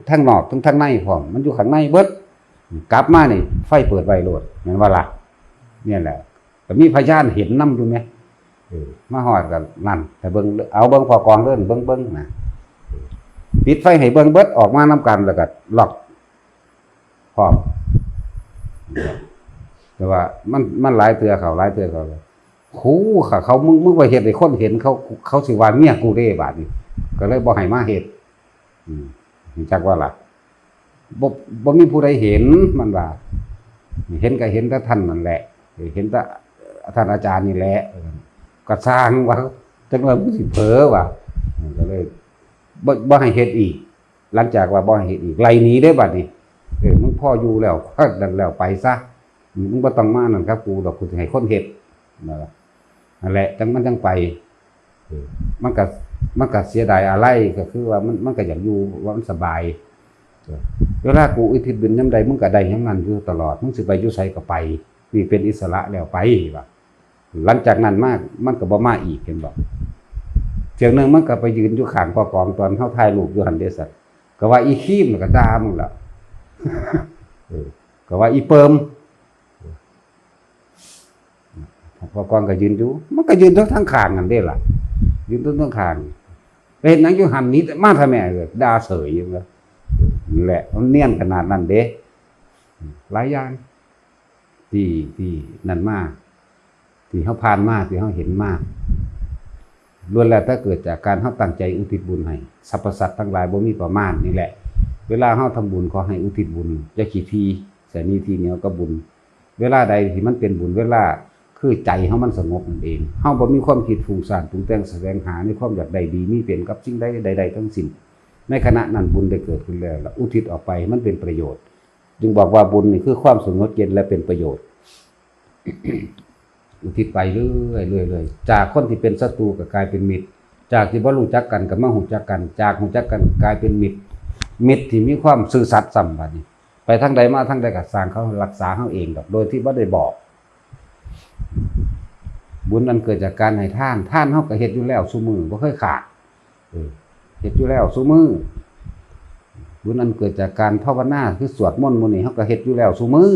ทั้งนอกทั้งในพร้อมมันอยู่ข้างในเบิดกลับมานี่ไฟเปิดไว้โลดแม่นว่าล่ะเนี่ยแหละก็มีพยานเห็นนำอยู่แม่มาฮอดกันนั่นแต่เบิ่งเอาเบิ่งพอกองเด้อเบิ่งนะปิดไฟให้เบิ่งเบิดออกมานำกันแล้วก็ล็อกพร้อมแต่ว่ามันหลายเทื่อเขา คูค่ะเขามึงไปเฮ็ดให้คนเห็นเขาสิว่าเมียกูเด้บาดนี้ก็เลยบ่ให้มาเฮ็ดจักว่าล่ะบ่มีผู้ใดเห็นมันว่าเห็นก็เห็นแต่ท่านนั่นแหละเห็นแต่ท่านอาจารย์นี่แหละก็สร้างว่าจังว่ามึงสิเผลอว่าก็เลยบ่ให้เฮ็ดอีกหลังจากว่าบ่ให้เฮ็ดอีกไล่หนีได้บัดนี้มึงพ่ออยู่แล้วก็ดันแล้วไปซะมึงบ่ต้องมานั่นครับกูดอกกูสิให้คนเฮ็ดนั่นแหละจังมันจังไปมันก็เสียดายอะไรก็คือว่ามันก็อยากอยู่ว่ามันสบายเวลากูอุทิศบุญยามใดมึงก็ได้ยามนั้นอยู่ตลอดมึงสิไปอยู่ไสก็ไปนี่เป็นอิสระแล้วไปว่าหลังจากนั้นมากมันก็บ่มาอีกเห็นบ่เที่ยงนึงมันก็ไปยืนอยู่ข้างพ่อกองตอนเฮาถ่ายรูปอยู่หั่นเด้อสัตว์ก็ว่าอีคีมก็ด่ามึงล่ะก็ว่าอีเปิมพอกองก็ยืนอยู่มันก็ยืนทั้งข้างนั่นเด้ล่ะยืนทั้งข้างไปเฮ็ดหยังอยู่หั่นนี้มาทำแม่ด่าเสยอยู่นั่นแหละมันเนียนขนาดนั้นเด้หลายอย่างที่นั่นมาที่เฮาผ่านมาที่เฮาเห็นมาล้วนแล้วถ้าเกิดจากการเฮาตั้งใจอุทิศบุญให้สรรพสัตว์ทั้งหลายบ่มีประมาณนี่แหละเวลาเฮาทำบุญขอให้อุทิศบุญอย่าขี้ทีแสนีทีเหนียวก็บุญเวลาใดที่มันเป็นบุญเวลาคือใจเฮามันสงบนั่นเองเฮาบ่มีความคิดฟุ้งซ่านปรุงแต่งแสวงหาในความอยากได้ดีมีเป็นกับสิ่งใดๆทั้งสิ้นในขณะนั้นบุญได้เกิดขึ้นแล้วอุทิศออกไปมันเป็นประโยชน์จึงบอกว่าบุญนี่คือความสงบเย็นและเป็นประโยชน์ อุทิศไปเรื่อยจากคนที่เป็นศัตรูก็กลายเป็นมิตรจากที่บ่รู้จักกันก็มารู้จักกันจากรู้จักกันกลายเป็นมิตรที่มีความซื่อสัตย์สัมพันธ์ไปทางใดมาทางใดก็สร้างเขารักษาเขาเองดอกโดยที่บ่ได้บอกบุญนั้นเกิดจากการให้ทานเฮาก็เฮ็ดอยู่แล้วซุมื้อบ่เคยขาดเฮ็ดอยู่แล้วซุมื้อบุญนั้นเกิดจากการภาวนาคือสวดมนต์มื้อนี้เฮาก็เฮ็ดอยู่แล้วซุมื้อ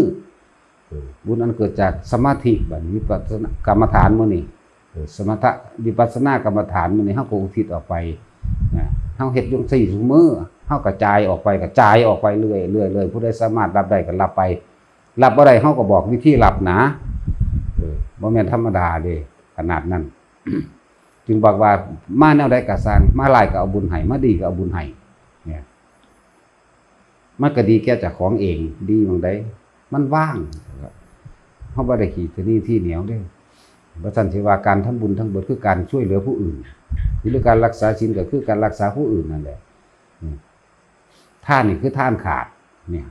บุญนั้นเกิดจากสมาธิบัดวิปัสสนากรรมฐานมื้อนี้สมถะวิปัสสนากรรมฐานมื้อนี้เฮาก็อุทิศออกไปนะเฮาเฮ็ดอยู่4ซุมื้อเฮากระจายออกไปเรื่อยผู้ใดสามารถรับได้ก็รับไปรับบ่ได้เฮาก็บอกวิธีรับนะบ่แม่นธรรมดาเด้ขนาดนั้น จึงบอกว่ามาแนวใดก็สร้างมาหลายก็เอาบุญให้มาดีก็เอาบุญให้เนี่ยมันก็ดีแก่เจ้าของเองดีหม่องใดมันว่างเฮาบ่ได้ขี้ที่เหนียวเด้บ่ซั่นสิว่าการทำบุญทั้งเบิดคือการช่วยเหลือผู้อื่นหรือการรักษาศีลก็คือการรักษาผู้อื่นนั่นแหละทานนี่คือทานขาดเนี่ย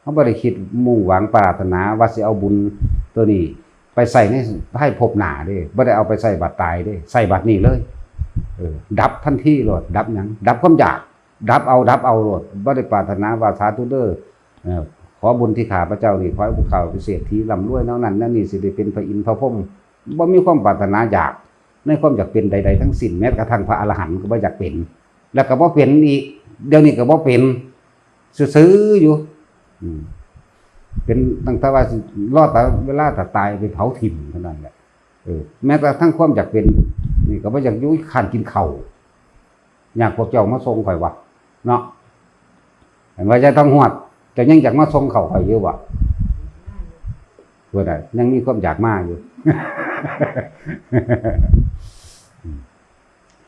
เฮาบ่ได้คิดมุ่งหวังปรารถนาว่าสิเอาบุญตัวนี้ไปใส่ในให้พบหน้าเด้บ่ได้เอาไปใส่บัดตายเด้ใส่บัดนี้เลยดับทันทีโลดดับหยังดับความอยากดับเอาโลดบ่ได้ปรารถนาว่าสาธุเด้อขอบุญที่ข้าพเจ้านี่ขอให้พวกเขาเป็นเศรษฐีร่ำรวยนั้นนั่นนี่สิได้เป็นพระอินทร์พระพรหมบ่มีความปรารถนาอยากในความอยากเป็นใดๆทั้งสิ้นแม้กระทั่งพระอรหันต์ก็บ่อยากเป็นแล้วก็บ่เป็นอีกเดี๋ยวนี้ก็บ่เป็นซื่อๆอยู่เป็นตั้งแต่ว่ารอดแต่เวลาถ้าตายไปเผาถิ่มเท่านั้นแหละแม้กระทั่งความอยากเป็นนี่ก็บ่อยากอยู่คันกินข้าวอยากพวกเจ้ามาส่งข่อยว่าเนาะเห็นว่าจะต้องฮอดแต่ยังอยากมาส่งข้าวข่อยอยู่บ่ว่าได้ยังมีความอยากมากอยู่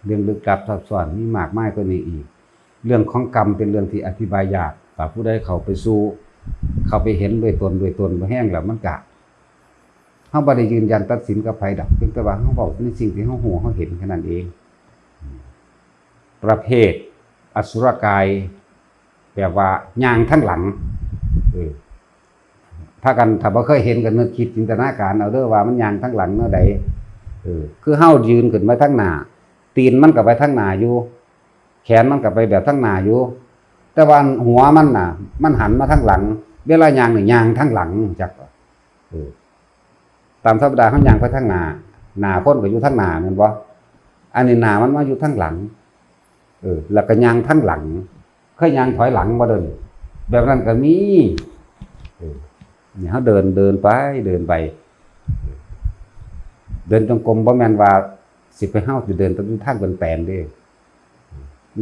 เรื่องลึกลับซับซ้อนมีมากมายกว่านี้อีกเรื่องของกรรมเป็นเรื่องที่อธิบายยากถ้าผู้ใดเข้าไปสู่เข้าไปเห็นด้วยตนบ่แห้งแล้วมันก็เฮาบ่ได้ยืนยันตัดสินกับไผดอกเพียงแต่ว่าเฮาเว้าในสิ่งที่เฮาฮู้เฮาเห็นแค่นั้นเองประเภทอสุรกายแปลว่าย่างทั้งหลังถ้ากันถ้าบ่เคยเห็นก็นึกคิดจินตนาการเอาเด้อว่ามันย่างทั้งหลังแนวใดคือเฮายืนขึ้นมาทางหน้าตีนมันก็ไปทางหน้าอยู่แขนมันก็ไปแบบทางหน้าอยู่แต่ว่าหัวมันน่ะมันหันมาทางหลังเวลาย่างนี่ย่างทางหลังจักตามธรรมดาเฮาย่างไปทางหน้าคนก็อยู่ทางหน้าแม่นบ่อันนี้หน้ามันมาอยู่ทางหลังแล้วก็ย่างทางหลังเคยย่างถอยหลังบ่เดินแบบนั้นก็มีเนี่ยเฮาเดินไปเดินจงกรมบ่แม่นว่าสิไปเฮาสิเดินตามทางเป็นแปลนเด้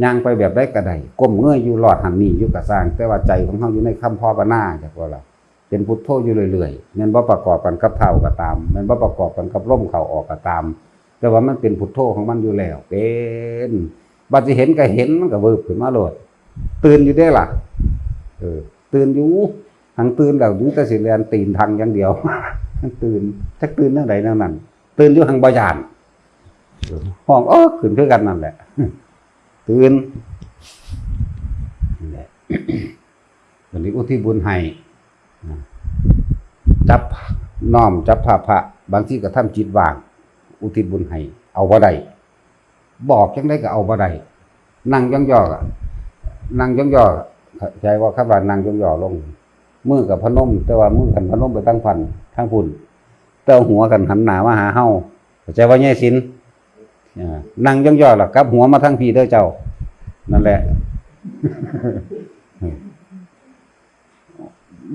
ย่างไปแบบใดก็ได้ก้มเงยอยู่รอดหันนี่อยู่ก็สร้างแต่ว่าใจของเฮาอยู่ในคำภาวนาจักว่าล่ะ เป็นพุทโธอยู่เรื่อยๆมันบ่ประกอบกันกับเท่าก็ตามมันบ่ประกอบกันกับลมเข้าออกก็ตามแต่ว่ามันเป็นพุทโธของมันอยู่แล้วเป็นบัดสิเห็นก็เห็นมันก็เวิบขึ้นมาโลดตื่นอยู่ได้ล่ะตื่นอยู่หังตื่นแล้วอยู่แต่สิเรียนตีนทางอย่างเดียวมันตื่นจักตื่นเรื่องใดเรื่องนั้นตื่นอยู่หังบ่ย่านห้องขึ้นคือกันนั่นแหละตื่นนั่นแหละวันนี้อุทิศบุญให้จับน้อมจับพระบางทีก็ทำจิตว่างอุทิศบุญให้เอาบ่ได้บอกจังได๋ก็เอาบ่ได้นั่งย่อๆนั่งย่อๆใจว่าคำว่านั่งย่อๆลงมือกับพนมแต่ว่ามือกันพนมไปทางพันทางพุ่นแต่หัวกันหันหน้ามาหาเฮาเข้าใจว่าแย่ศีลนั่งย่อๆล่ะกลับหัวมาทางพี่เด้อเจ้านั่นแหละ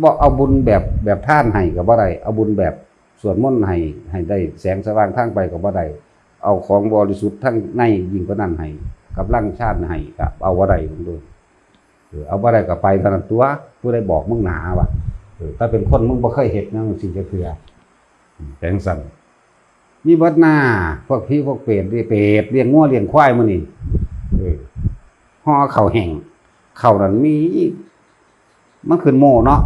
บ่เอาบุญแบบท่านให้ก็บ่ได้เอาบุญแบบสวดมนต์ให้ได้แสงสว่างทางไปก็บ่ได้เอาของบริสุทธิ์ทั้งในยิ่งกว่านั้นให้กับร่างชาติให้ก็เอาบ่ได้ผมดูเอาบ่ได้ก็ไปเท่านั้นตัวผู้ใดบอกมึงหนาว่ะถ้าเป็นคนมึงบ่เคยเฮ็ดนะมึงสิจะเทื่อแสงสั่นมีเบิดหน้าพวกพี่พวกเปรตเลี้ยงงัวเลี้ยงควายมื้อนี้ห่อข้าวแห้งข้าวนั้นมีมันขึ้นโม่เนาะ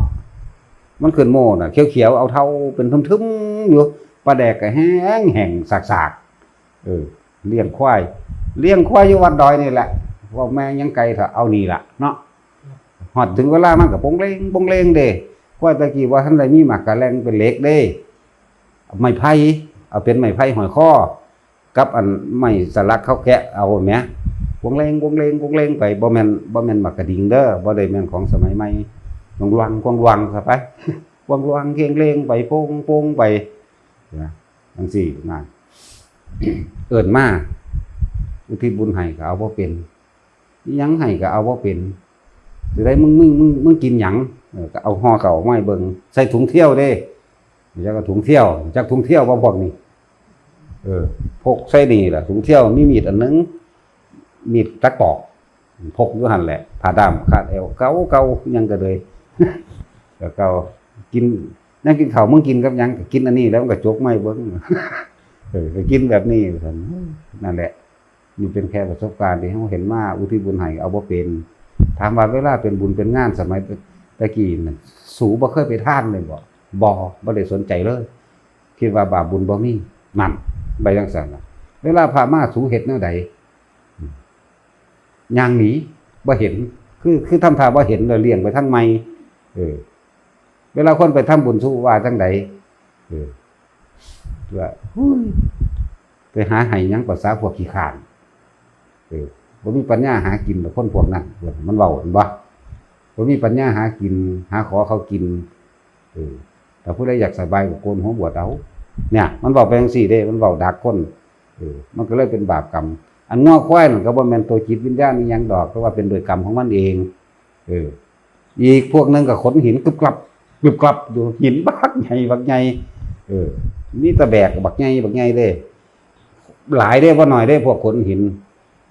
มันขึ้นโม่น่ะเขียวๆเอาเท่าเป็นทึมๆอยู่ปลาแดกก็แห้งๆสากๆเลี้ยงควายอยู่วัดดอยนี่แหละว่าแม่ยังไกลเถอะเอานี่ล่ะเนาะฮอดถึงเวลามันก็ปงเลงเด้ควายตะกี้ว่าท่านใดมีหมากกะแลงเป็นเหล็กเด้ไม้ไผ่เอาเป็นไม้ไผ่หอยข้อกับอันไม้สลักเขาแกะเอาแหมวงเลงไปบ่แม่นหมากกระดิ่งเด้อบ่ได้แม่นของสมัยใหม่วงวังซะไปวงวังเคียงเลงไปโป่งไปนะจังซี่นะเอิ้นมาอุทิศบุญให้ก็เอาบ่เป็นหยังให้ก็เอาบ่เป็นสิได้มึงกินหยังก็เอาห่อเก่ามาให้เบิ่งใส่ถุงเที่ยวเด้จักก็ถุงเที่ยวจักถุงเที่ยวบ่พวกนี้พกใส่นี่ล่ะถุงเที่ยวมีมีดอันนึงมีดตะกอกพกอยู่หั่นแหละผ้าดำคาดเอวเก่ายังก็เลยแล้วก็กินนั่งกินข้าวมึงกินกับหยังก็กินอันนี้แล้วมันก็จกไม้เบิ่งก็กินแบบนี้ซั่นนั่นแหละนี่เป็นแค่ประสบการณ์ที่เฮาเห็นมาอุทิศบุญให้เอาบ่เป็นถามว่าเวลาเป็นบุญเป็นงานสมัยตะกี้นั่นสูบ่เคยไปทานเลยบ่ได้สนใจเลยคิดว่าบาปบุญบ่มีนั่นไปจังซั่นน่ะเวลาพามาสูเฮ็ดแนวใดย่างหนีบ่เห็นคือทำท่าบ่เห็นแล้วเลี่ยงไปทางใหม่เวลาคนไปทำบุญสู้ว่าจังไดว่าไปหาให้หยังภาษาพวกขี้ข้านบ่มีปัญญาหากินกับคนพวกนั้นมันเว้าบ่บ่มีปัญญาหากินหาขอเขากินแต่ผู้ใดอยากสบายก็โกนหัวบวชเอาเนี่ยมันเว้าไปจังซี่เด้มันเว้าดักคนมันก็เลยเป็นบาปกรรมอันง้อควายนั่นก็บ่แม่นตัวจิตวิญญาณอีหยังดอกเพราะว่าเป็นโดยกรรมของมันเองอีกพวกนึงก็ขนหินกึบกลับอยู่หินบักใหญ่มีตะแบกบักใหญ่เด้หลายเด้บ่น้อยเด้พวกขนหิน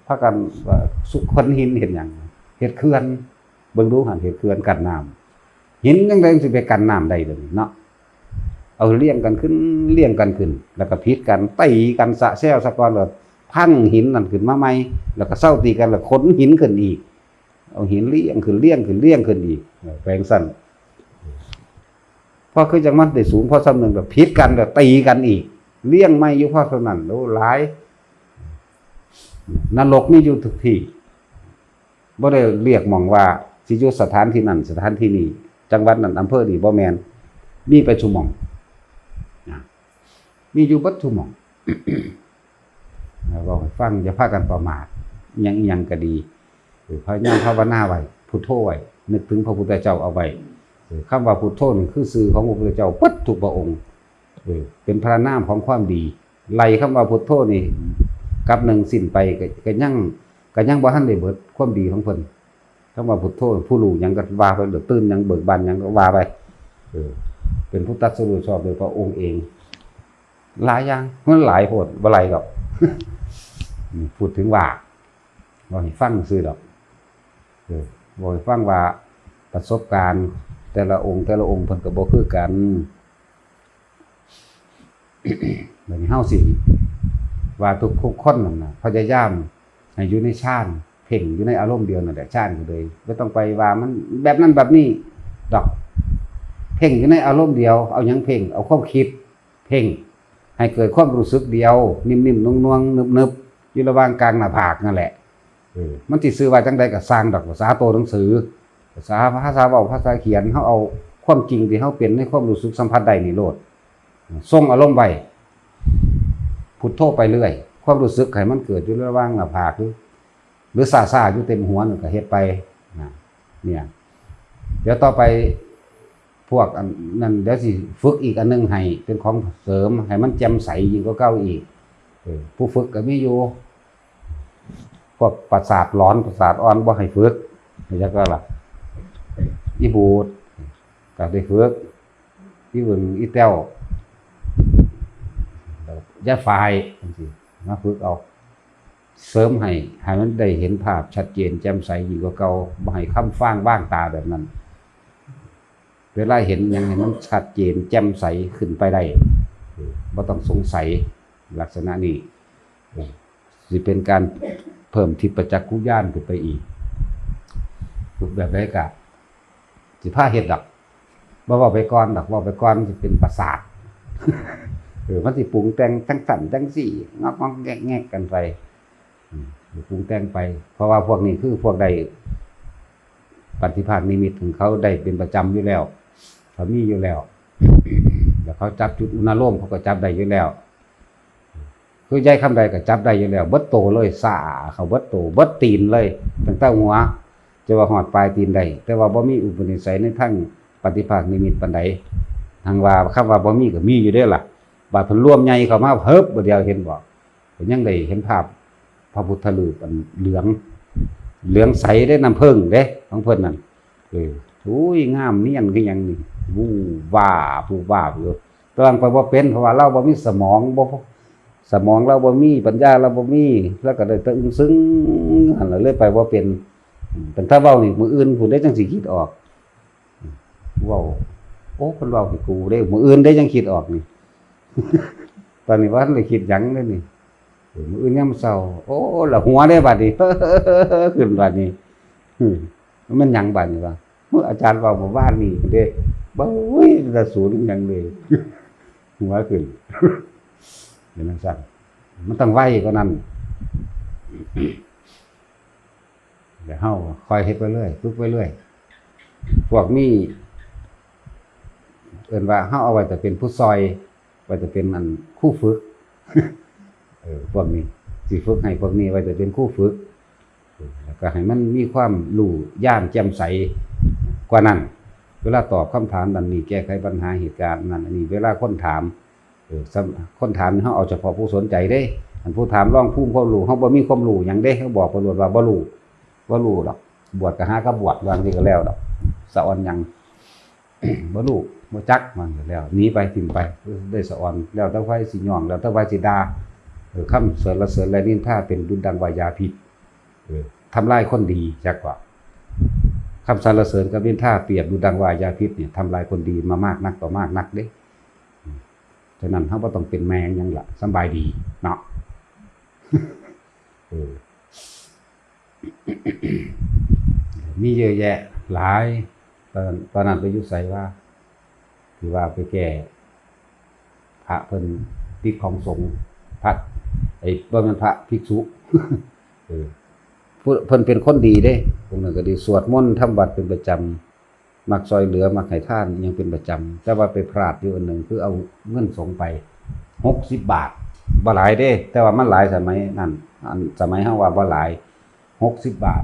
พากันว่าขนหินเฮ็ดหยังเฮ็ดเขื่อนเบิ่งดูหั่นเฮ็ดเขื่อนกันน้ำหินจังได๋สิไปกันน้ำได้เด้เนาะเอาเลี้ยงกันขึ้นแล้วก็พิษกันตีกันสะแซวซะก่อนแล้วพังหินนั่นขึ้นมาใหม่แล้วก็เซาตีกันแล้วขนหินขึ้นอีกเอาหินเลี้ยงขึ้นอีกแปลงสั่นพอคือจังมันได้สูงพอซ้ำนึงแล้วพิษกันแล้วตีกันอีกเลี้ยงไม่อยู่พอเท่านั้นโอ้หลายนรกนี่อยู่ทุกที่บ่ได้เรียกหม่องว่าสิอยู่สถานที่นั้นสถานที่นี้จังหวัดนั้นอำเภอนี้บ่แม่นมีไปชุมหม่องมีอยู่บัดชุมหม่องเราฟังอย่าพากันประมาทยังก็ดีพยายามภาวนาไว้พุทโธไว้นึกถึงพระพุทธเจ้าเอาไว้คำว่าพุทโธนี่คือสื่อของพระพุทธเจ้าปัดทุกพระองค์เป็นพระนามของความดีไล่คำว่าพุทโธนี่กับหนึ่งสิ้นไปก็ยังบ่ทันได้เบิดความดีของเพิ่นคำว่าพุทโธผู้รู้หยังก็ว่าไปเด้อตื่นหยังเบิกบานหยังก็ว่าไปเป็นผู้ตรัสรู้ชอบโดยพระองค์เองหลายอย่างมันหลายโหดบ่ไหลดอกพูดถึงว่าบ่ให้ฟังซื่อดอกบ่ให้ฟังว่าประสบการณ์ แต่ละองค์เพิ่นก็บ่คือกันบัดนี้เฮาสิว่าทุกคนนั่นน่ะพยายามให้อยู่ในฌานเพ่งอยู่ในอารมณ์เดียวนั่นแหละฌานก็เลยบ่ต้องไปว่ามันแบบนั้นแบบนี้ดอกเพ่งอยู่ในอารมณ์เดียวเอาหยังเพ่งเอาความคิดเพ่งให้เกิดความรู้สึกเดียวนิ่มๆนวลๆนึบๆอยู่ระหว่างกลางหน้าผากนั่นแหละมันสิซื้อว่าจังได๋ก็สร้างดอกภาษาตัวหนังสือภาษาเว้าภาษาเขียนเฮาเอาความจริงที่เฮาเป็นในความรู้สึกสัมผัสได้นี่โลดทรงอารมณ์ไว้พุทโธไปเรื่อยความรู้สึกให้มันเกิดอยู่ระหว่างหน้าผากหรือซ่าๆอยู่เต็มหัวนั่นก็เฮ็ดไปเนี่ยเดี๋ยวต่อไปพวกอันนั้นเดี๋ยวสิฝึกอีกอันนึงให้เป็นของเสริมให้มันแจ่มใสยิ่งกว่าเก่าอีกผู้ฝึกก็มีอยู่พวกประสาทร้อนประสาทอ่อนบ่ให้ฝึกแล้วก็ล่ะอีบูดก็ได้ฝึกอีบึงอีแต้วยาฝ่ายจังซี่มาฝึกเอาเสริมให้มันได้เห็นภาพชัดเจนแจ่มใสยิ่งกว่าเก่าบ่ให้ค้ำฟ้างว่างตาแบบนั้นเวลาเห็นหยังให้มันชัดเจนแจ่มใสขึ้นไปได้บ่ต้องสงสัยลักษณะนี้สิเป็นการเพิ่มทิพจักขุญาณขึ้นไปอีกรูปแบบใดก็สิพาเฮ็ดดอกบ่เว้าไปก่อนดอกเว้าไปก่อนสิเป็นประสาทมันสิปรุงแต่งจังสั่นจังซี่งอกๆแงกๆกันไปปรุงแต่งไปเพราะว่าพวกนี้คือพวกใดปฏิภาคนิมิตของเขาได้เป็นประจำอยู่แล้วเขามีอยู่แล้วแล้วเขาจับจุดอุณโลมเขาก็จับได้อยู่แล้วคือยายคำใดก็จับได้อยู่แล้วเบิดโตเลยซ่าเขาเบิดโตเบิดตีนเลยตั้งแต่หัวจะว่าหอดปลายตีนได้แต่ว่าบ่มีอุปนิสัยในทางปฏิภาคนิมิตปานใดทางว่าคำว่าบ่มีก็มีอยู่เด้อล่ะบาดเพิ่นรวมใหญ่เข้ามาเฮิบบ่เดียวเห็นบ่ก็ยังได้เห็นภาพพระพุทธรูปอันเหลืองใสได้น้ำผึ้งเด้ของเพิ่นนั่นอุ้ยงามเนียนคือหยังนี่วู้ว้าผู้บ้าอยู่ตอนไปบ่เป็นเพราะว่าเราบ่มีสมองเราบ่มีปัญญาเราบ่มีแล้วก็ได้แต่อึ้งซึ้งหั่นล่ะเลยไปบ่เป็นแต่ถ้าเว้านี่มื้ออื่นผู้ใดจังสิคิดออกเว้าโอ้เพิ่นเว้าให้กูเด้มื้ออื่นได้จังคิดออกนี่ ตอนนี้ว่าเลยคิดหยังเลยนี่มื้ออื่นยามเช้าโอ้ละหัวได้บัดนี้ ขึ้นบัดนี้มันหยังบัดนี้วะอาจารย์เว้าบ่ว่านี่เด้บ่อุ้ยละสูนหยังเลย หัวขึ้น เดี๋ยวนั้นสั่นมันต้องไวกว่านั้นเดี๋ยวเฮาคอยเฮ็ดไปเรื่อยฝึกไปเรื่อยพวกนี้เอิ้นว่าเฮาเอาไว้แต่เป็นผู้ซอยไว้แต่เป็นอันคู่ฝึก พวกนี้สิฝึกให้พวกนี้ไว้แต่เป็นคู่ฝึกแล้วก็ให้มันมีความรู้ย่านแจ่มใสกว่านั้นเวลาตอบคำถามนั้นนี่แก้ไขปัญหาเหตุการณ์นั้นอันนี้เวลาคนถามคนถามเฮาเอาเฉพาะผู้สนใจเด้อันผู้ถามร้องภูมิความรู้เฮาบ่มีความรู้หยังเด้เฮาบอกเพิ่นว่าบ่รู้ดอกบวชก็หากับบวชบางทีก็แล้วดอกสะออนหยัง บ่รู้บ่จักมันก็แล้วหนีไปทิ้งไปได้สะออนแล้วแต่ไฟสิย่องแล้วแต่ไฟสิด่าคำสรรเสริญและนินทาเป็นดุจดังวายาพิษทำลายคนดีจักว่าคำสรรเสริญกับนินทาเปรียบดุจดังวายาพิษเนี่ยทำลายคนดีมามากนักต่อมากนักเด้ฉะนั้นเฮาบ่ต้องเป็นแมงหยังล่ะสบายดีเนาะ มีเยอะแยะหลายตอนนั้นไปอยู่ไสว่าที่ว่าไปแก้พระเพิ่นติดของสงฆ์พระบ่แม่นพระภิกษุ เพิ่นเป็นคนดีเด้พวกนั้นก็ดีสวดมนต์ทำวัดเป็นประจำมักซอยเหลือมักให้ทานยังเป็นประจำแต่ว่าไปพลาดอยู่อันนึงคือเอาเงินสงฆ์ไป60 บาทบ่หลายเด้แต่ว่ามันหลายสมัยนั้นอันสมัยเฮาว่าบ่หลาย60 บาท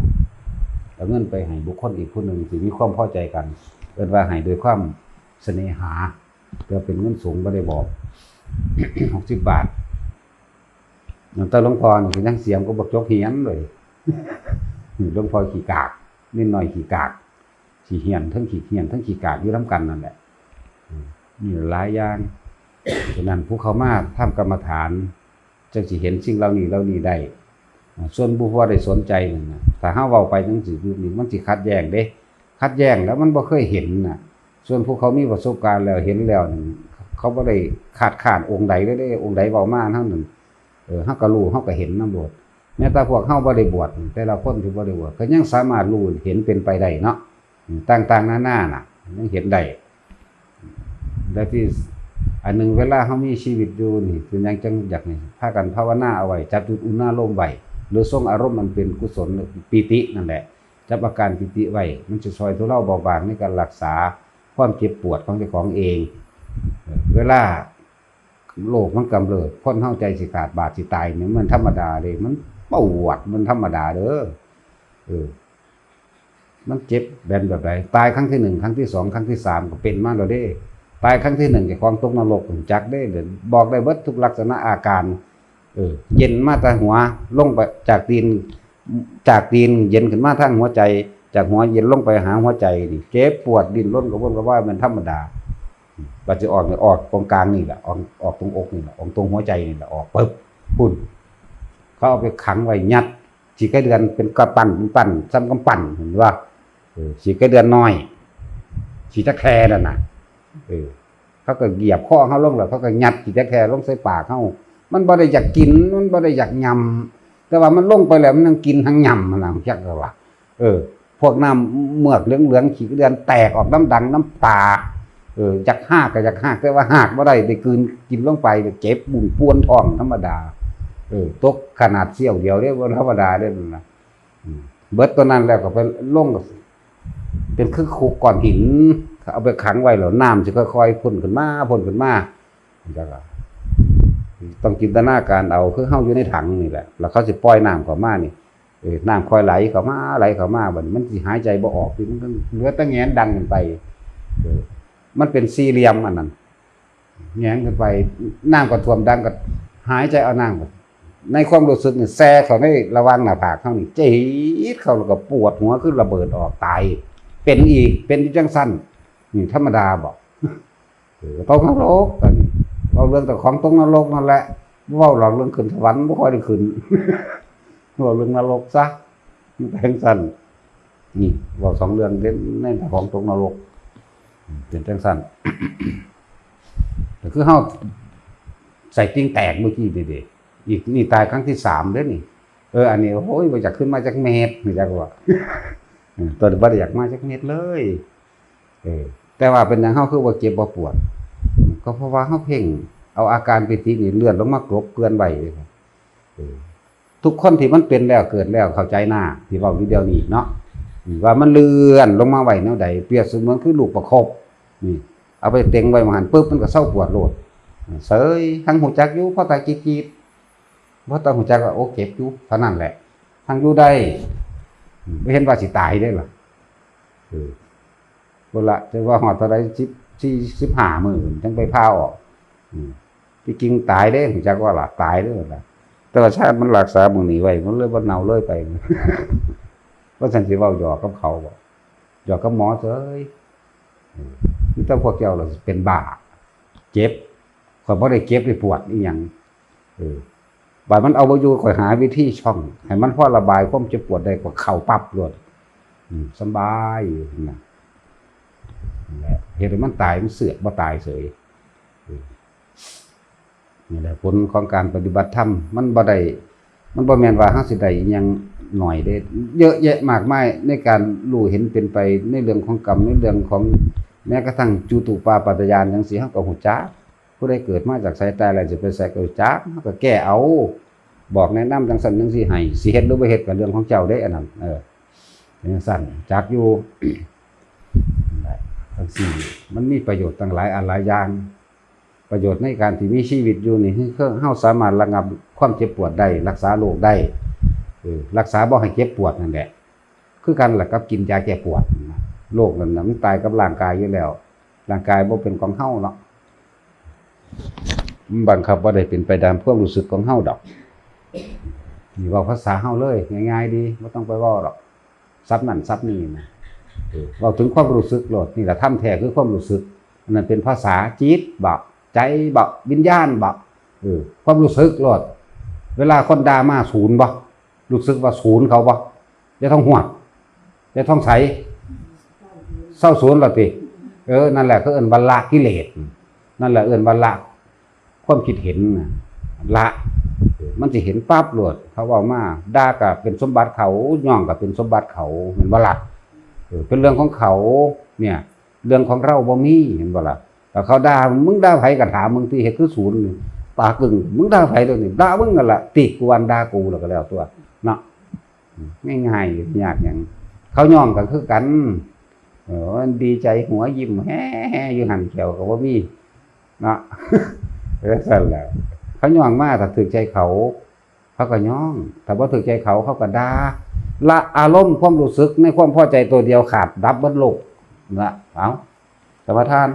เอาเงินไปให้บุคคลอีกผู้หนึ่งที่มีความพอใจกันเอิ้นว่าให้โดยความเสน่หาเพื่อเป็นเงินสงฆ์บ่ได้บอก 60 บาทนั่นแต่หลวงพ่อนี่ก็ยังเสียมก็บักจกเหียนเลยหลวงพ่อขี้กากนิดหน่อยขี้กากขี้เหียนทั้งขี้เหียนทั้งขี้กากอยู่นำกันนั่นแหละมีหลายอย่างฉะนั้นผู้เข้ามาทำกรรมฐานจังสิเห็นสิ่งเหล่านี้ได้ส่วนผู้บ่ได้สนใจนั่นน่ะถ้าเฮาเว้าไปจังสิอยู่นี่มันสิขัดแย้งเด้ขัดแย้งแล้วมันบ่เคยเห็นน่ะ ส่วนพวกเขามีประสบการณ์แล้วเห็นแล้วนี่เขาบ่ได้ขาดองค์ใดเลยเด้องค์ใดเว้ามาเท่านั้นเฮาก็รู้เฮาก็เห็นนำโลดแม้แต่พวกเฮาบ่ได้บวชแต่ละคนที่บ่ได้บวชก็ยังสามารถรู้เห็นเป็นไปได้เนาะต่างๆนานาน่ะยังเห็นได้และที่อันนึงเวลาเฮามีชีวิตอยู่นี่คือยังจังอยากนี่พากันภาวนาเอาไว้จับจุดอุณาโลมไว้หรือทรงอารมณ์มันเป็นกุศลปิตินั่นแหละจับอาการปิติไว้มันจะช่วยตัวเราเบาบางในการรักษาความเจ็บปวดของเจ้าของเองเวลาโรคมันกำเริบคนเฮาใจสิขาดบาดสิตายเนี่ยมันธรรมดาเลยมันปวดมันธรรมดาเด้อมันเจ็บแบบใดตายครั้งที่1ครั้งที่2ครั้งที่3ก็เป็นมาแล้วเด้ตายครั้งที่1เจ้าของตกนรกจักได้เด้อบอกได้เบิดทุกลักษณะอาการเย็นมาแต่หัวลงไปจากตีนเย็นขึ้นมาทางหัวใจจากหัวเย็นลงไปหาหัวใจนี่เจ็บปวดดิ้นรนกระวนกระวายมันธรรมดาบัดจะออกเนี่ยออกตรงกลางนี่แหละออกตรงอกนี่แหละออกตรงหัวใจนี่แหละออกปึ๊บพุ่นเขาเอาไปขังไว้ยัดฉีกไก่เดือนเป็นกระปั่นซ้ำกำปั่นเห็นว่าฉีกไก่เดือนน้อยฉีกตะแคร์นั่นน่ะเขาก็เหยียบข้อเขาลงแล้วเขาก็ยัดฉีกตะแคร์ลงใส่ปากเขามันบ่ได้อยากกินมันบ่ได้อยากยำแต่ว่ามันลงไปแล้วมันยังกินทั้งยำมันน่ะจักว่าพวกน้ำเมือกเหลืองๆขี้เดือนแตกออกน้ำดังน้ำตาอยากหากก็อยากหากแต่ว่าหากบ่ได้ได้กลืนกินลงไปเจ็บบุ่นปวนท้องธรรมดาตกขนาดเสี้ยวเดียวเด้บ่ธรรมดาเด้นั่นน่ะเบิดตัวนั้นแล้วก็ไปลงเป็นคือคุกก้อนหินเอาไปขังไว้แล้วน้ำสิค่อยๆพ่นขึ้นมาจังว่าต้องจินตนาการเอาคือเฮาอยู่ในถังนี่แหละแล้วเขาสิปล่อยน้ำเข้ามานี่น้ำค่อยไหลเข้ามาบัดมันสิหายใจบ่ออกมันก็เหลือแต่แงนดังขึ้นไปมันเป็นสี่เหลี่ยมอันนั้นแงนขึ้นไปน้ำก็ท่วมดังก็หายใจเอาน้ำในความรู้สึกนี่แซ่เข้าในระหว่างหน้าผากเฮานี่จี๊ดเข้าแล้วก็ปวดหัวขึ้นระเบิดออกตายเป็นอีกเป็นจังซั่นนี่ธรรมดาบ่ตกนรกอันนี้เราเรื่องแต่ของตกนรกนั่นแหละเว้าเราเรื่องขึ้นสวรรค์บ่ค่อยได้ขึ้นว่าเรื่องนรกซะแพงสั้นนี่ว่า2เรื่องเล่นในของตกนรกเป็นแพงสั้นแต่คือเฮาใส่ติ้งแตกเมื่อกี้เด็กๆอีกนี่ตายครั้งที่3เด้อนี่อันนี้โอ้ยบ่อยากขึ้นมาจากเมตรนี่จักว่าตัวบ่ได้อยากมาจากเมตรเลยแต่ว่าเป็นหยังเฮาคือบ่เจ็บบ่ปวดก็เพราะว่าเฮาเพ่งเอาอาการปิตินี่เลื่อนลงมากรบเกลือนไว้ทุกคนที่มันเป็นแล้วเกิดแล้วเข้าใจหน้าที่เว้าอยู่เดียวนี้เนาะว่ามันเลื่อนลงมาไว้แนวใดเปรียบเสมือนคือลูกประคบนี่เอาไปเต็งไว้มาหันปึ๊บมันก็เศร้าปวดโลดเสยทั้งหูจักอยู่พอตากีดๆบ่ต้องหูจักว่าโอ้เจ็บอยู่เท่านั้นแหละทั้งอยู่ได้บ่เห็นว่าสิตายได้ล่ะบ่ละจะว่าฮอดเท่าใด15มื้อจังไปพาออกที่จริงตายเด้หูจักว่าล่ะตายเด้อล่ะแต่ว่าชาติมันรักษามื้อนี้ไว้มันเลยบ่เน่าเลยไปว่าซั่นสิเว้าหยอกกับเขาบ่หยอกกับหมอเฉยมีแต่พวกเจ้าล่ะเป็นบ้าเจ็บข่อยบ่ได้เจ็บได้ปวดอีหยังบาดมันเอาบ่อยู่ข่อยหาวิธีช่องให้มันพอระบายความเจ็บปวดได้ก็เข้าปั๊บโลดสบายนั่นแหละเฮ็ดให้มันตายมันเสือกบ่ตายเฉยนี่แหละผลของการปฏิบัติธรรมมันบ่แม่นว่าเฮาสิได้อิหยังหน่อยเด้เยอะแยะมากมายในการรู้เห็นเป็นไปในเรื่องของกรรมในเรื่องของแม้กระทั่งจุตูปาปัตตญาณจังซี่เฮาก็ฮู้จักผู้ใดเกิดมาจากสายตาแล้วสิไปใส่ก็ฮู้จักเฮาก็แก้เอาบอกแนะนำจังซั่นจังซี่ให้สิเฮ็ดหรือบ่เฮ็ดก็เรื่องของเจ้าเด้อันนั้นจังซั่นจักอยู่จังซี่มันมีประโยชน์ตั้งหลายอันหลายอย่างประโยชน์ในการที่มีชีวิตอยู่นี่คือเฮาสามารถระงับความเจ็บปวดได้รักษาโรคได้รักษาบ่ให้เจ็บปวดนั่นแหละคือกันล่ะกับกินยาแก้ปวดโรคนั้นน่ะมันตายกับร่างกายอยู่แล้วร่างกายบ่เป็นของเฮาเนาะมันบังคับบ่ได้เป็นไปตามความรู้สึกของเฮาดอกนี่เว้าภาษาเฮาเลยง่ายๆดีบ่ต้องไปเว้าดอกซับนั่นซับนี่นะเว้าถึงความรู้สึกโลดนี่ล่ะธรรมแท้คือความรู้สึกอันนั้นเป็นภาษาจิตบ่ใจบ่วิญญาณบ่ความรู้สึกโลดเวลาคนด่ามาศูนย์บ่รู้สึกว่าศูนย์เขาบ่จะต้องหวดจะต้องใสเศร้าศูนย์ล่ะติ นั่นแหละก็เอิ้นว่าละกิเลสนั่นแหละเอิ้นว่าละความคิดเห็นน่ะละมันสิเห็นปั๊บโลดเขาเว้ามาด่าก็เป็นสมบัติเขาย่องก็เป็นสมบัติเขาเห็นบ่ล่ะเป็นเรื่องของเขาเนี่ยเรื่องของเราบ่มีเห็นบ่ล่ะแต่เขาด่ามึงด่าไผก็ถามมึงที่เฮ็ดคือศูนย์นี่ตากึ่งมึงด่าไผตัวนี้ด่ามึงนั่นล่ะติกูวันด่ากูแล้วก็แล้วตัวเนาะง่ายๆยากหยังเขาย่องก็คือกันดีใจหัวยิ้มแฮ่อยู่หั่นแขวก็บ่มีเนาะสั่นแหละเขาย่องมาถ้าถูกใจเขาก็ย่องถ้าบ่ถูกใจเขาก็ด่าละอารมณ์ความรู้สึกในความพอใจตัวเดียวขาดดับเบิดโลกนะเอาสมาทาน